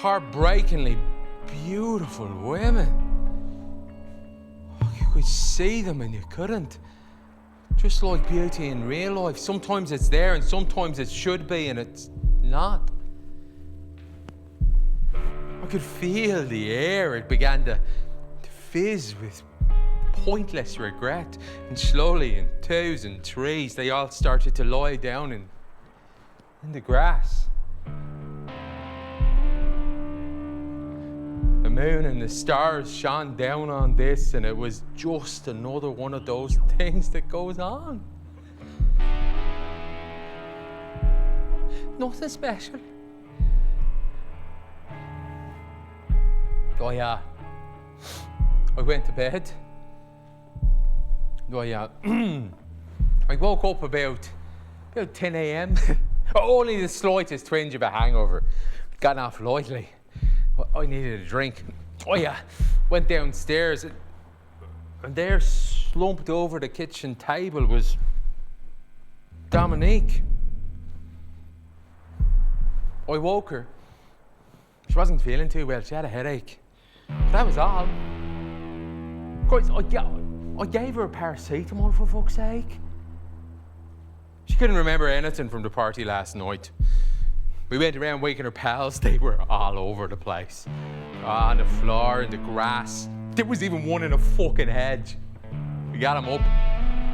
Heartbreakingly beautiful women. You could see them and you couldn't. Just like beauty in real life. Sometimes it's there and sometimes it should be and it's not. I could feel the air. It began to fizz with pointless regret. And slowly, in twos and threes, they all started to lie down in the grass. The moon and the stars shone down on this, and it was just another one of those things that goes on. Nothing special. I went to bed. I woke up about 10 a.m. Only the slightest twinge of a hangover. Gotten off lightly. I needed a drink. Went downstairs, and there, slumped over the kitchen table, was Dominique. I woke her. She wasn't feeling too well. She had a headache. That was all. Of course, I gave her a paracetamol, for fuck's sake. She couldn't remember anything from the party last night. We went around waking her pals. They were all over the place. On the floor, in the grass. There was even one in a fucking hedge. We got him up.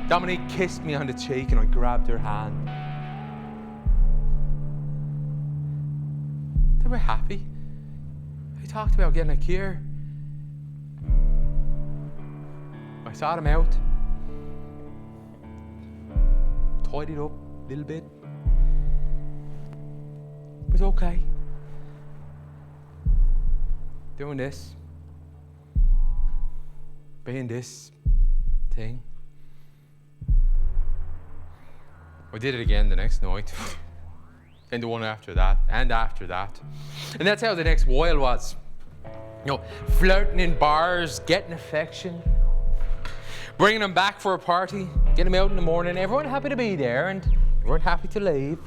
Dominique kissed me on the cheek and I grabbed her hand. They were happy. They talked about getting a cure. I saw them out. Tidied up a little bit. It was okay. Doing this. Being this thing. I did it again the next night. And the one after that, and after that. And that's how the next while was. Flirting in bars, getting affection. Bringing them back for a party, getting them out in the morning. Everyone happy to be there and everyone happy to leave.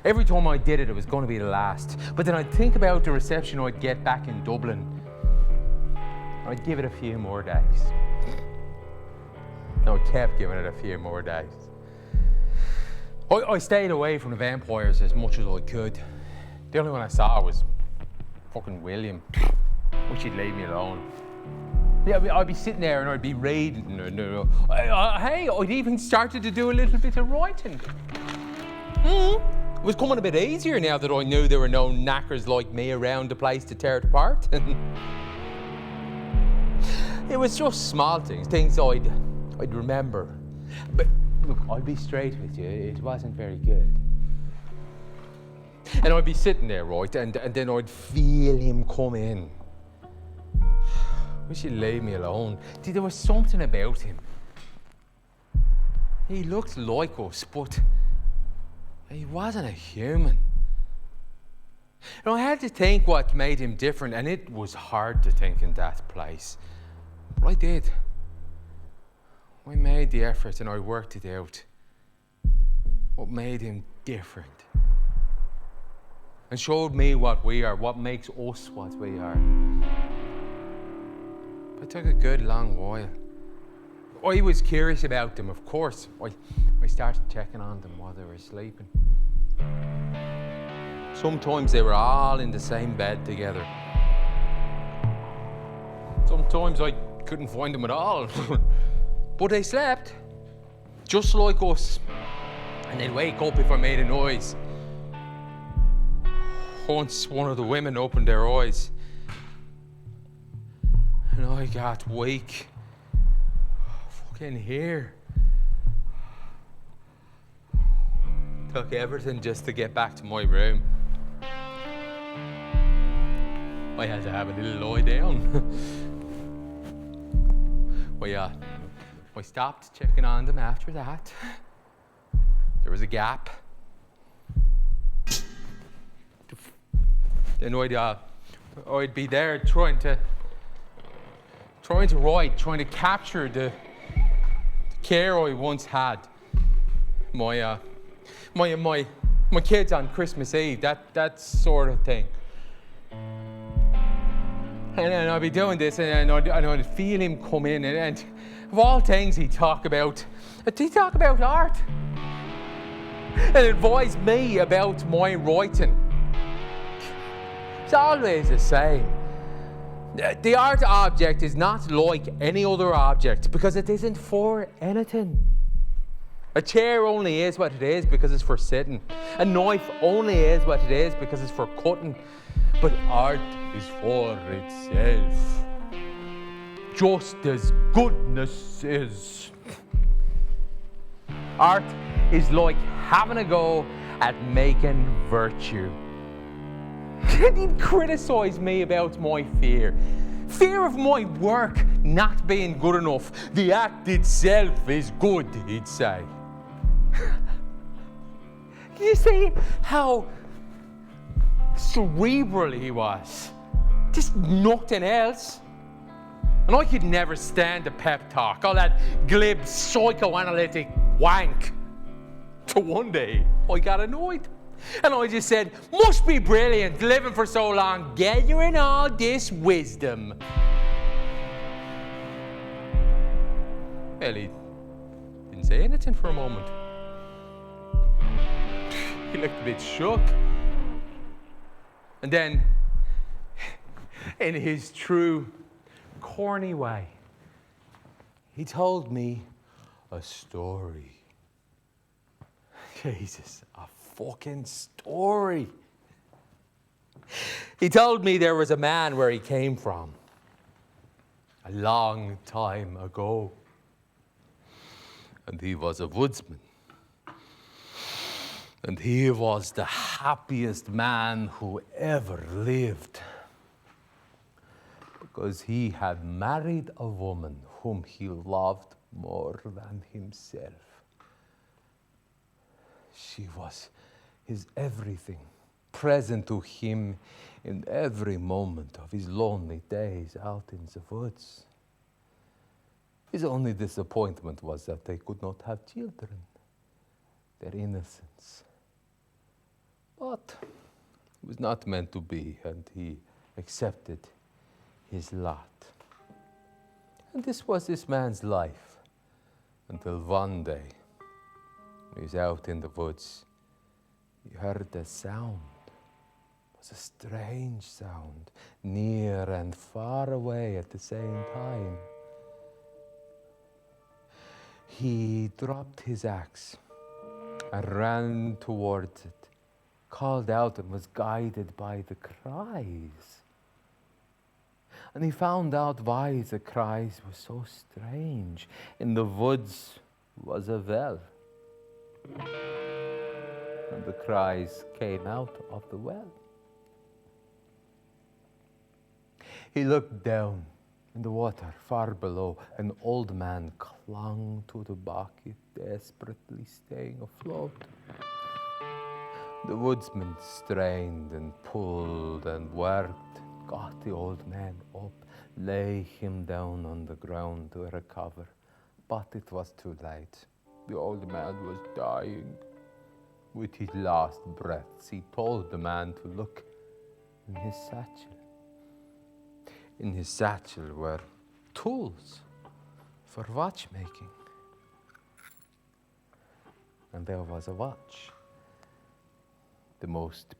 Every time I did it, it was going to be the last. But then I'd think about the reception I'd get back in Dublin. I'd give it a few more days. I kept giving it a few more days. I stayed away from the vampires as much as I could. The only one I saw was fucking William. Wish he'd leave me alone. Yeah, I'd be sitting there and I'd be reading. Hey, I'd even started to do a little bit of writing. It was coming a bit easier now that I knew there were no knackers like me around the place to tear it apart. It was just small things I'd remember. But look, I'll be straight with you, it wasn't very good. And I'd be sitting there, right, and then I'd feel him come in. Wish he'd leave me alone. See, there was something about him. He looked like us, but he wasn't a human. And I had to think what made him different, and it was hard to think in that place. But I did. I made the effort and I worked it out. What made him different. And showed me what we are, what makes us what we are. But it took a good long while. I was curious about them, of course. I started checking on them while they were sleeping. Sometimes they were all in the same bed together. Sometimes I couldn't find them at all. But they slept, just like us. And they'd wake up if I made a noise. once one of the women opened their eyes, and I got weak. Fucking here. Took everything just to get back to my room. I had to have a little lie down. I stopped checking on them after that. There was a gap. Then I'd be there trying to write, trying to capture the care I once had. My kids on Christmas Eve, that sort of thing. And then I'd be doing this, and I'd feel him come in, and of all things he'd talk about art. And advise me about my writing. It's always the same. The art object is not like any other object because it isn't for anything. A chair only is what it is because it's for sitting. A knife only is what it is because it's for cutting. But art is for itself. Just as goodness is. Art is like having a go at making virtue. He'd criticise me about my fear. Fear of my work not being good enough. The act itself is good, he'd say. You see how cerebral he was? Just nothing else. And I could never stand a pep talk, all that glib psychoanalytic wank. So one day, I got annoyed. And I just said, must be brilliant living for so long, gathering all this wisdom. Well, he didn't say anything for a moment. He looked a bit shook. And then, in his true corny way, he told me a story. Jesus, a fucking story. He told me there was a man where he came from a long time ago. And he was a woodsman. And he was the happiest man who ever lived. Because he had married a woman whom he loved more than himself. She was his everything, present to him in every moment of his lonely days out in the woods. His only disappointment was that they could not have children, their innocence. But it was not meant to be, and he accepted his lot. And this was this man's life, until one day, when he was out in the woods, he heard a sound. It was a strange sound, near and far away at the same time. He dropped his axe and ran towards it, called out and was guided by the cries. And he found out why the cries were so strange. In the woods was a well. And the cries came out of the well. He looked down in the water far below. An old man clung to the bucket, desperately staying afloat. The woodsman strained and pulled and worked, got the old man up, lay him down on the ground to recover. But it was too late. The old man was dying. With his last breaths, he told the man to look in his satchel. In his satchel were tools for watchmaking. And there was a watch, the most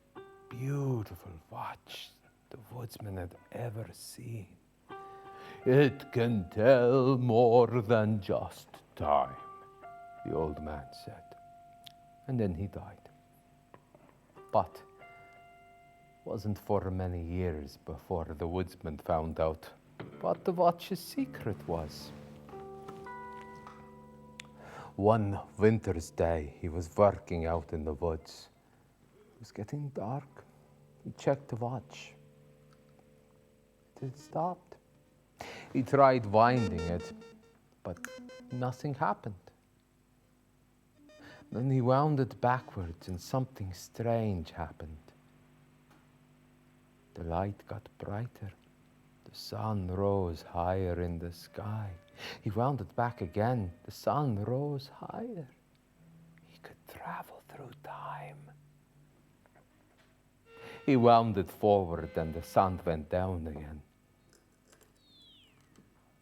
beautiful watch the woodsman had ever seen. It can tell more than just time, the old man said. And then he died. But Wasn't for many years before the woodsman found out what the watch's secret was. One winter's day, he was working out in the woods. It was getting dark. He checked the watch. It had stopped. He tried winding it, but nothing happened. Then he wound it backwards and something strange happened. The light got brighter. The sun rose higher in the sky. He wound it back again. The sun rose higher. He could travel through time. He wound it forward and the sun went down again.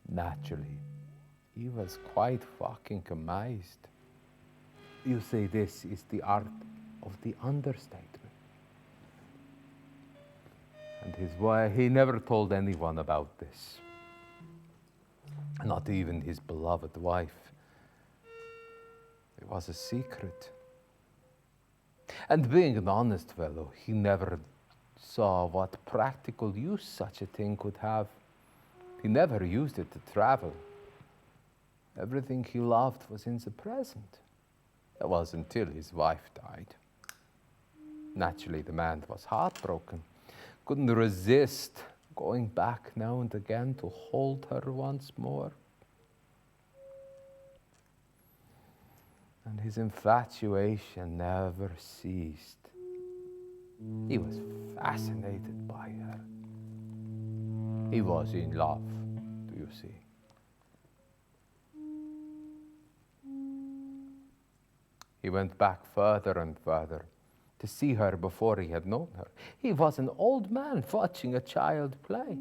Naturally, he was quite fucking amazed. You see, this is the art of the understatement. And his wife, he never told anyone about this. Not even his beloved wife. It was a secret. And being an honest fellow, he never saw what practical use such a thing could have. He never used it to travel. Everything he loved was in the present. That was until his wife died. Naturally, the man was heartbroken. Couldn't resist going back now and again to hold her once more. And his infatuation never ceased. He was fascinated by her. He was in love, do you see? He went back further and further to see her before he had known her. He was an old man watching a child play.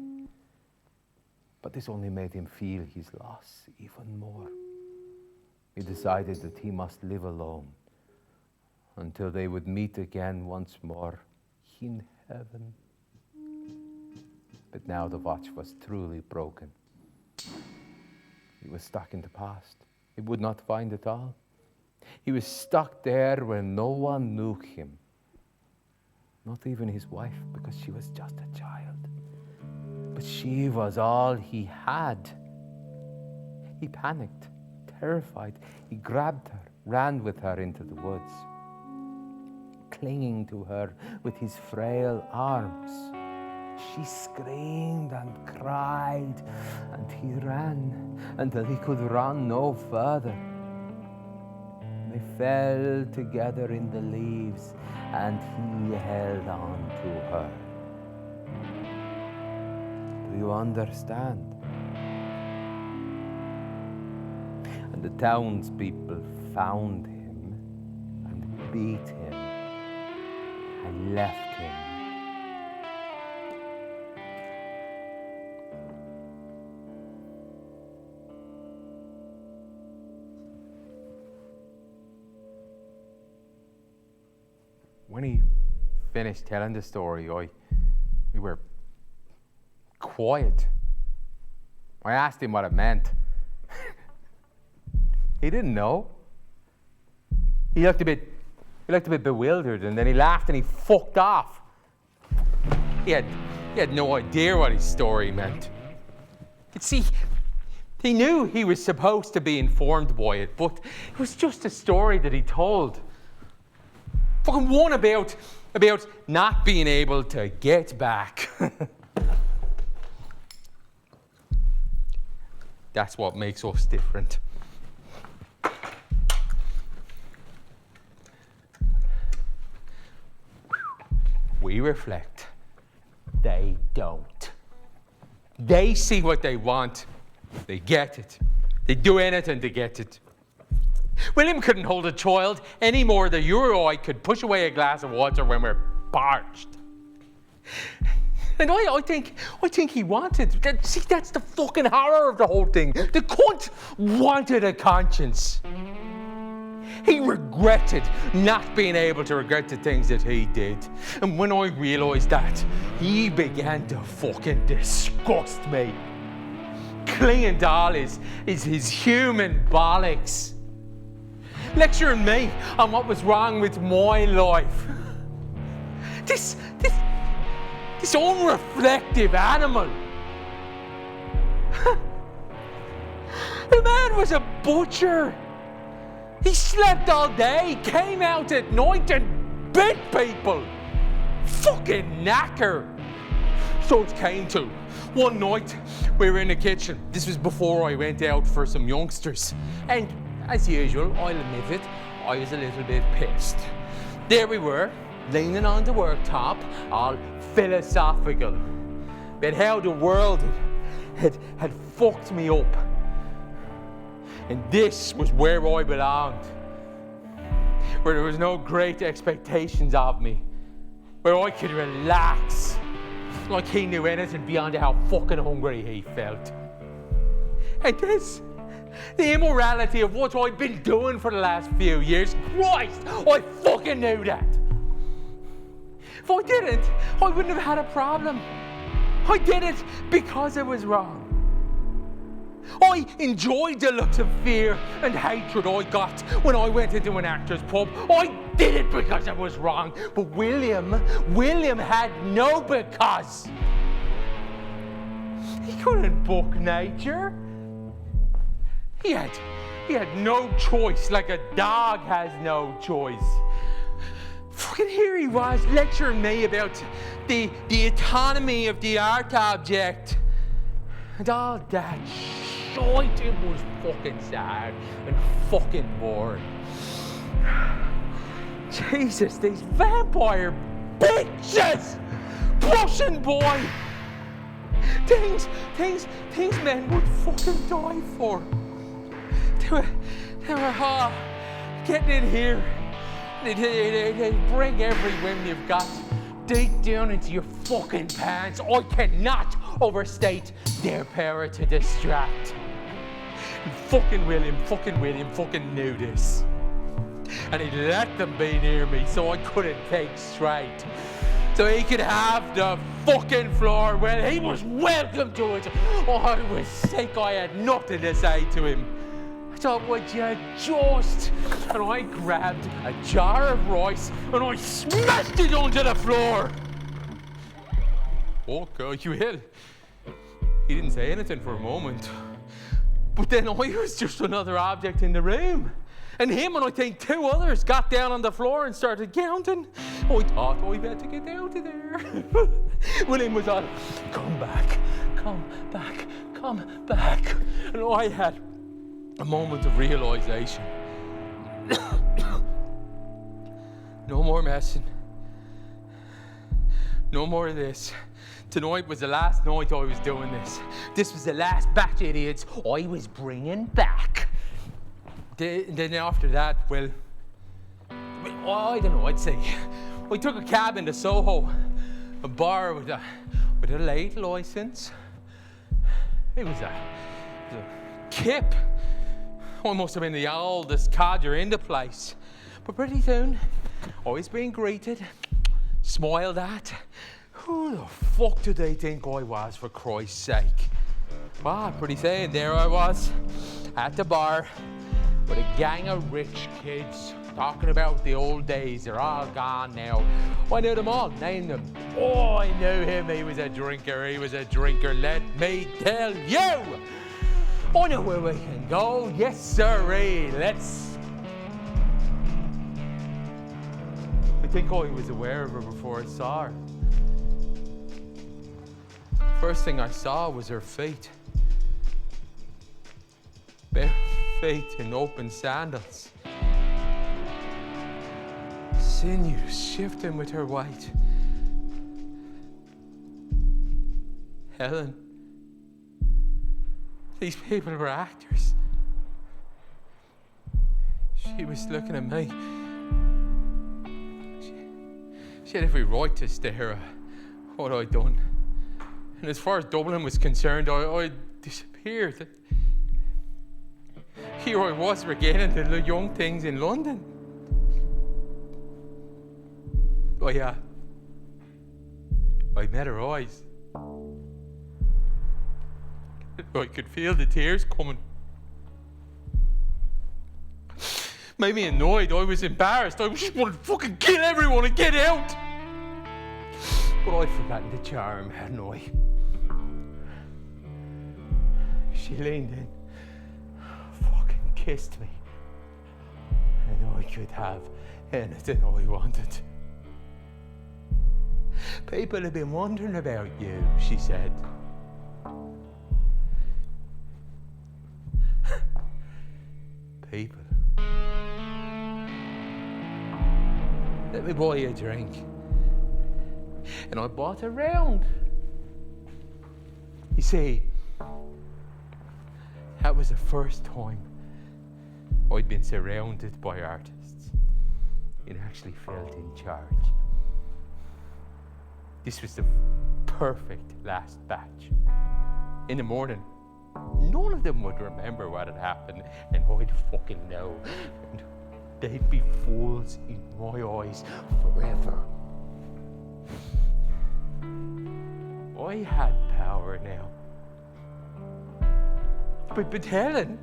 But this only made him feel his loss even more. He decided that he must live alone until they would meet again once more in heaven. But now the watch was truly broken. He was stuck in the past. He would not find it all. He was stuck there where no one knew him. Not even his wife, because she was just a child. But she was all he had. He panicked, terrified. He grabbed her, ran with her into the woods, clinging to her with his frail arms. She screamed and cried, and he ran until he could run no further. They fell together in the leaves, and he held on to her. Do you understand? And the townspeople found him and beat him and left him. When he finished telling the story, we were quiet. I asked him what it meant. He didn't know. He looked a bit bewildered, and then he laughed and he fucked off. He had no idea what his story meant. You see, he knew he was supposed to be informed by it, but it was just a story that he told. Fucking one about not being able to get back. That's what makes us different. We reflect. They don't. They see what they want. They get it. They do anything to get it. William couldn't hold a child any more than you or I could push away a glass of water when we're parched. And I think he wanted. See, that's the fucking horror of the whole thing. The cunt wanted a conscience. He regretted not being able to regret the things that he did. And when I realised that, he began to fucking disgust me. Clinging to all his human bollocks. Lecturing me on what was wrong with my life. This This unreflective animal. The man was a butcher. He slept all day, came out at night and bit people. Fucking knacker. So it came to. One night, we were in the kitchen. This was before I went out for some youngsters. And as usual, I'll admit it, I was a little bit pissed. There we were, leaning on the worktop, all philosophical about how the world had fucked me up. And this was where I belonged. Where there was no great expectations of me. Where I could relax. Like he knew anything beyond how fucking hungry he felt. And this, the immorality of what I'd been doing for the last few years, Christ, I fucking knew that. If I didn't, I wouldn't have had a problem. I did it because it was wrong. I enjoyed the looks of fear and hatred I got when I went into an actor's pub. I did it because it was wrong. But William had no because. He couldn't book nature. He had no choice, like a dog has no choice. Fucking here he was lecturing me about the autonomy of the art object. And all that shite, it was fucking sad and fucking boring. Jesus, these vampire bitches! Prussian boy! Things men would fucking die for. They were getting in here. They bring every whim you've got deep down into your fucking pants. I cannot overstate their power to distract. And fucking William fucking knew this. And he let them be near me so I couldn't take straight. So he could have the fucking floor. Well, he was welcome to it. Oh, I was sick. I had nothing to say to him. I thought, would you just? And I grabbed a jar of rice and I smashed it onto the floor. Oh, God, you will. He didn't say anything for a moment. But then I was just another object in the room. And him and I think two others got down on the floor and started counting. I thought I better get down to there. William was on, come back. And I had a moment of realization. No more messing. No more of this. Tonight was the last night I was doing this. This was the last batch of idiots I was bringing back. Then after that, well, I don't know, I'd say. I took a cab into Soho, a bar with a late license. It was a kip. I must have been the oldest codger in the place. But pretty soon, I was being greeted, smiled at. Who the fuck did they think I was, for Christ's sake? Well, pretty soon, there I was, at the bar, with a gang of rich kids talking about the old days. They're all gone now. I knew them all, named them. Oh, I knew him. He was a drinker. Let me tell you. I know where we can go. Yes, sirree. Let's. I think I was aware of her before I saw her. First thing I saw was her feet. Bare feet in open sandals. Sinews shifting with her weight. Helen, these people were actors. She was looking at me. She had every right to stare at what I'd done. And as far as Dublin was concerned, I disappeared. Here I was regaining the young things in London. I met her eyes. I could feel the tears coming. Made me annoyed. I was embarrassed. I just wanted to fucking kill everyone and get out. But I'd forgotten the charm, hadn't I? She leaned in, fucking kissed me, and I could have anything I wanted. People have been wondering about you, she said. People. Let me buy you a drink. And I bought a round. You see, that was the first time I'd been surrounded by artists and actually felt in charge. This was the perfect last batch. In the morning, none of them would remember what had happened, and I'd fucking know. And they'd be fools in my eyes forever. I had power now. But Helen,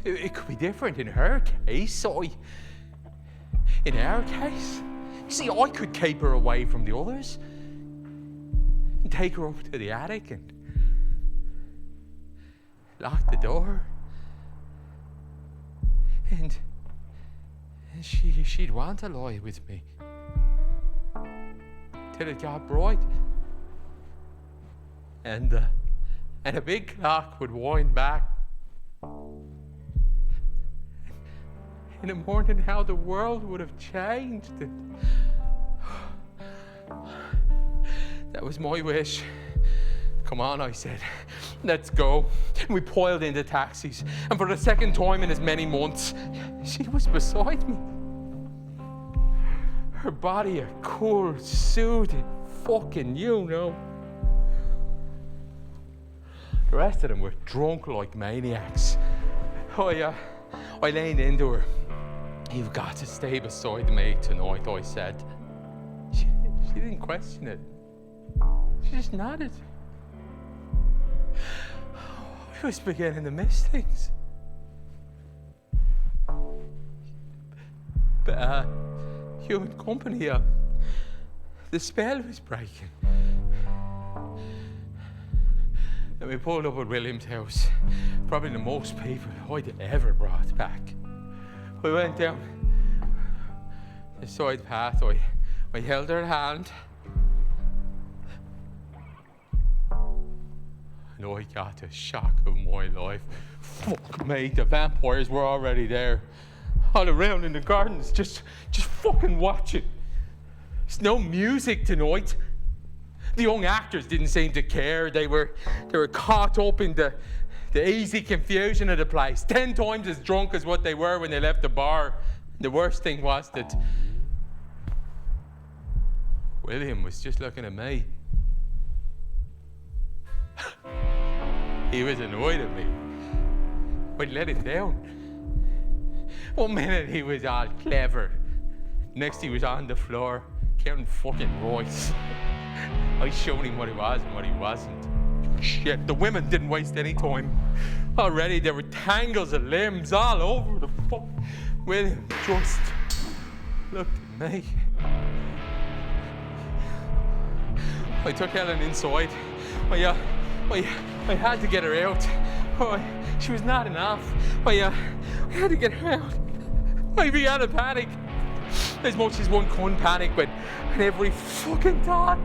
it could be different in her case. In our case, you see, I could keep her away from the others and take her up to the attic and lock the door. And she'd want to lie with me till it got bright. And a big clock would wind back. In the morning, how the world would have changed. That was my wish. Come on, I said. Let's go. We piled into taxis, and for the second time in as many months, she was beside me. Her body a cool, soothing, fucking you know. The rest of them were drunk like maniacs. I leaned into her. You've got to stay beside me tonight, I said. She didn't question it. She just nodded. I was beginning to miss things. But human company, the spell was breaking. And we pulled up at William's house, probably the most people I'd ever brought back. We went down the side path. I held her hand. And I got the shock of my life. Fuck me, the vampires were already there. All around in the gardens, just fucking watching. There's no music tonight. The young actors didn't seem to care. They were caught up in the easy confusion of the place. 10 times as drunk as what they were when they left the bar. The worst thing was that William was just looking at me. He was annoyed at me. I'd let him down. One minute he was all clever. Next he was on the floor, counting fucking rice. I showed him what he was and what he wasn't. Shit, the women didn't waste any time. Already there were tangles of limbs all over the fuck. William just looked at me. I took Helen inside. I had to get her out. She was not enough. I had to get her out. I began to panic. As much as one can panic, but at every fucking thought.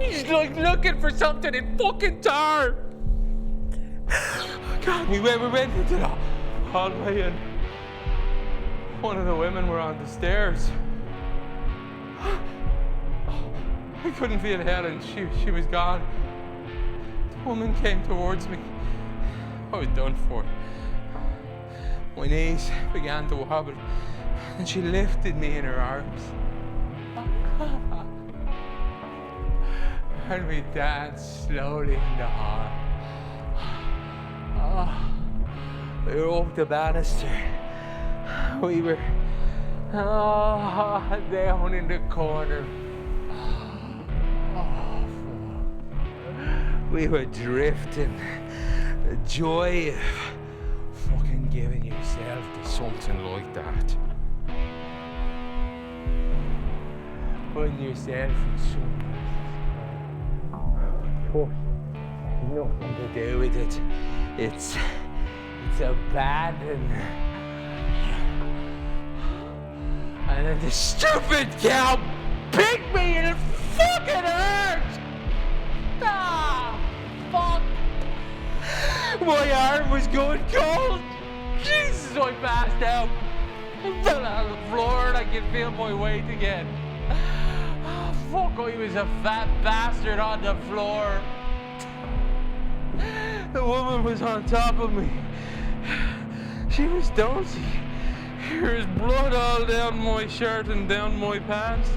He's like looking for something in fucking tar. God, we went into the hallway and one of the women were on the stairs. I couldn't feel Helen. She was gone. The woman came towards me. I was done for. My knees began to wobble and she lifted me in her arms. And we danced slowly in the hall. We were up the banister. We were down in the corner. We were drifting. The joy of fucking giving yourself to something like that. putting yourself in someone else's nothing to do with it. It's abandon. And then the stupid cow picked me and it fucking hurt! Ah, fuck! My arm was going cold. Jesus, I passed out. I fell out on the floor and I could feel my weight again. Oh, fuck, I was a fat bastard on the floor. The woman was on top of me. She was dozy. There was blood all down my shirt and down my pants.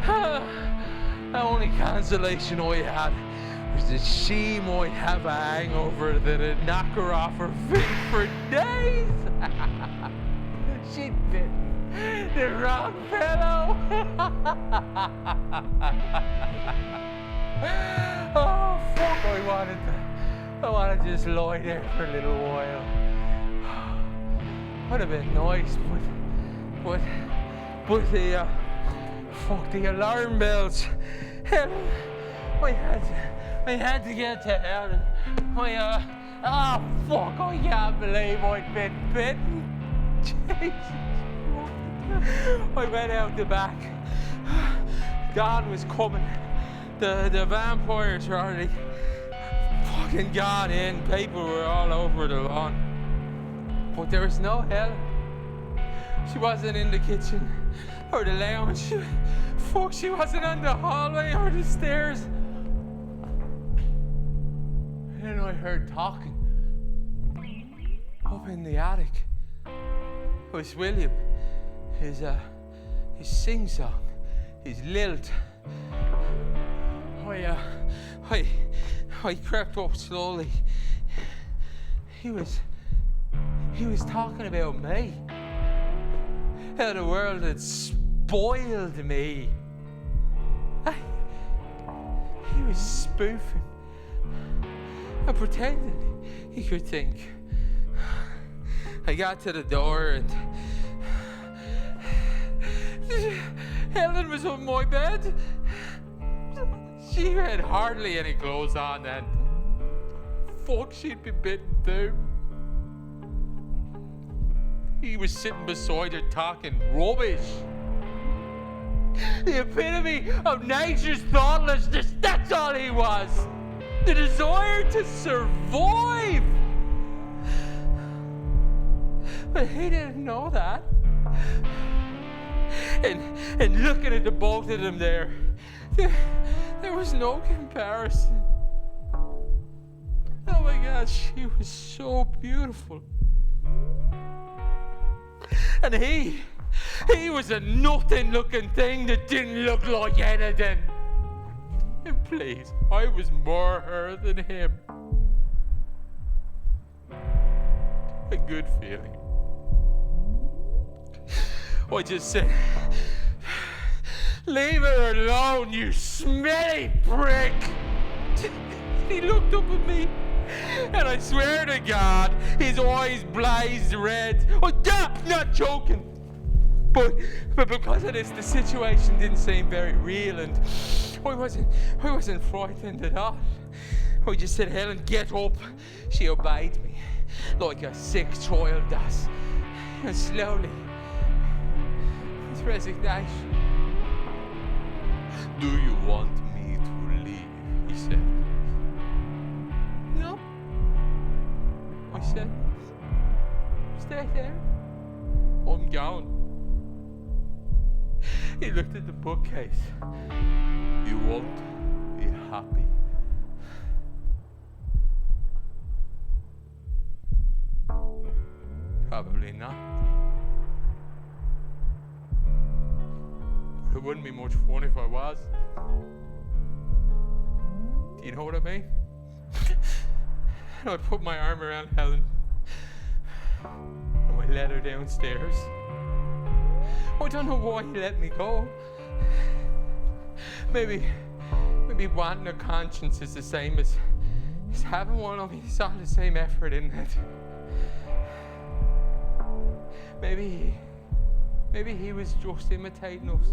The only consolation I had was that she might have a hangover that'd knock her off her feet for days. She'd been the wrong fellow. Oh, fuck, I wanted to just lie there for a little while. Would have been nice, but the alarm bells. Helen, I had to get to Helen. Fuck, I can't believe I'd been bitten. Jesus. I went out the back. God was coming. The vampires were already fucking gone in. People were all over the lawn. But there was no Helen. She wasn't in the kitchen or the lounge. She wasn't on the hallway or the stairs. And then I heard talking up in the attic. It was William. His sing-song, his lilt. I crept up slowly. He was talking about me. How the world had spoiled me. He was spoofing and pretending he could think. I got to the door and Helen was on my bed. She had hardly any clothes on and fuck, she'd been bitten too. He was sitting beside her talking rubbish. The epitome of nature's thoughtlessness, that's all he was. The desire to survive. But he didn't know that. And looking at the both of them there was no comparison. Oh my God, she was so beautiful. And he was a nothing looking thing that didn't look like anything. And please, I was more her than him. A good feeling. I just said, leave her alone, you smelly prick. He looked up at me, and I swear to God, his eyes blazed red. I'm not joking. But because of this, the situation didn't seem very real, and I wasn't frightened at all. I just said, Helen, get up. She obeyed me, like a sick child does. And slowly, with resignation. Do you want me to leave? He said. No. I said, stay there. I'm going. He looked at the bookcase. You won't be happy. Probably not. But it wouldn't be much fun if I was. Do you know what I mean? I put my arm around Helen and I led her downstairs. I don't know why he let me go. Maybe wanting a conscience is the same as having one. I mean, it's all the same effort, isn't it? Maybe he was just imitating us.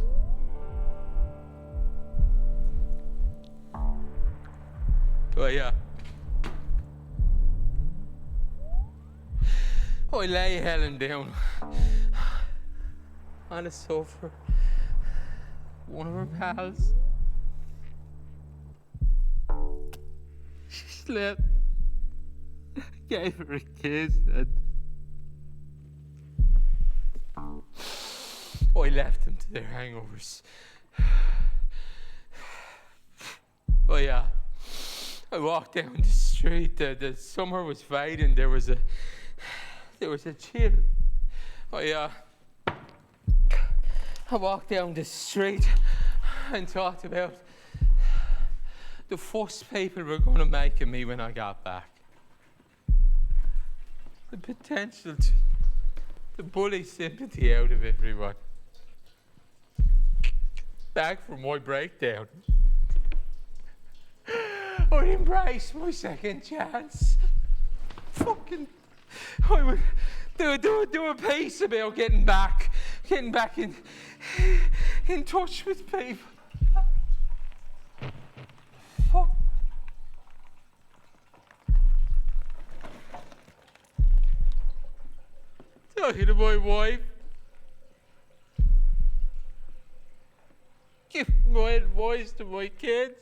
Oh, yeah. I lay Helen down on a sofa. One of her pals. She slept. Gave her a kiss and I left them to their hangovers. Oh yeah. I walked down the street. The summer was fading. There was a chill. I walked down the street and thought about the fuss people were going to make of me when I got back. The potential to bully sympathy out of everyone. Back from my breakdown. I'd embrace my second chance. Fucking, I would do a piece about getting back in touch with people. Fuck. Talking to my wife. Giving my advice to my kids.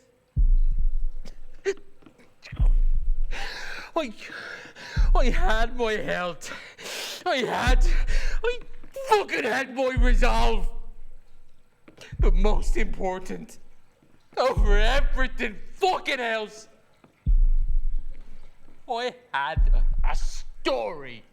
I had my health. I fucking had my resolve. But most important, over everything fucking else, I had a story.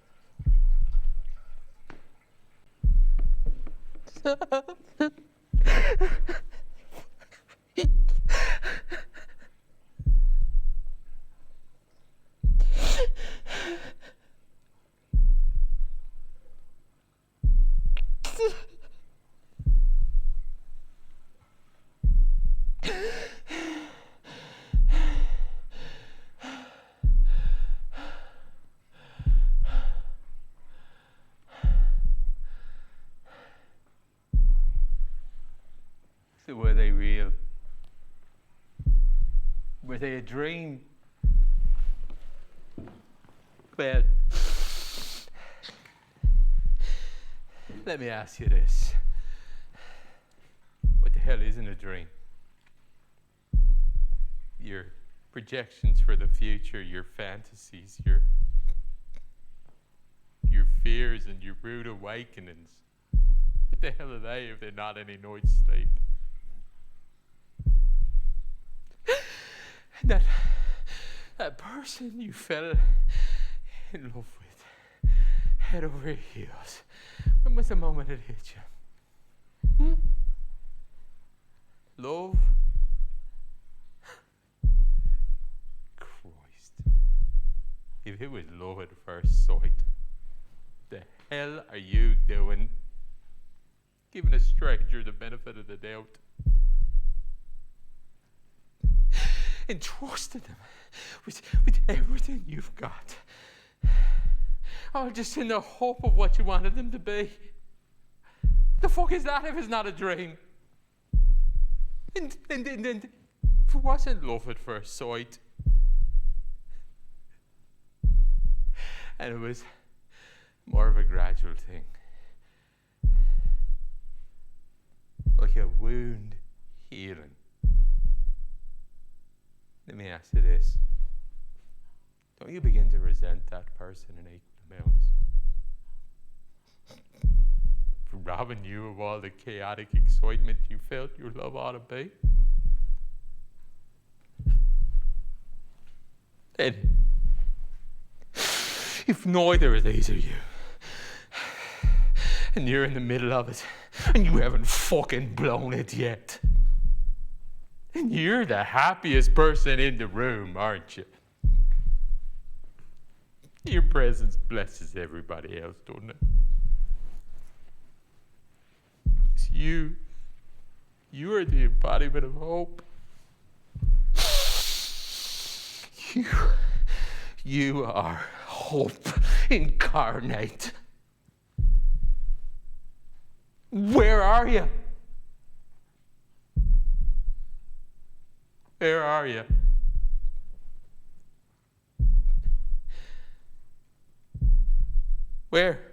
So were they real? Were they a dream? Well, let me ask you this. What the hell isn't a dream? Your projections for the future, your fantasies, your fears and your rude awakenings. What the hell are they if they're not any night's sleep? And that person you fell in love with, head over heels. When was the moment it hit you? Love? Christ. If it was love at first sight, the hell are you doing? Giving a stranger the benefit of the doubt. Entrusted them with everything you've got. All just in the hope of what you wanted them to be. The fuck is that if it's not a dream? And if it wasn't love at first sight, and it was more of a gradual thing, like a wound healing. Let me ask you this. Don't you begin to resent that person in equal amounts? For robbing you of all the chaotic excitement you felt your love ought to be? And if neither of these are you, and you're in the middle of it, and you haven't fucking blown it yet, and you're the happiest person in the room, aren't you? Your presence blesses everybody else, doesn't it? It's you are the embodiment of hope. You are hope incarnate. Where are you? Where are you? Where?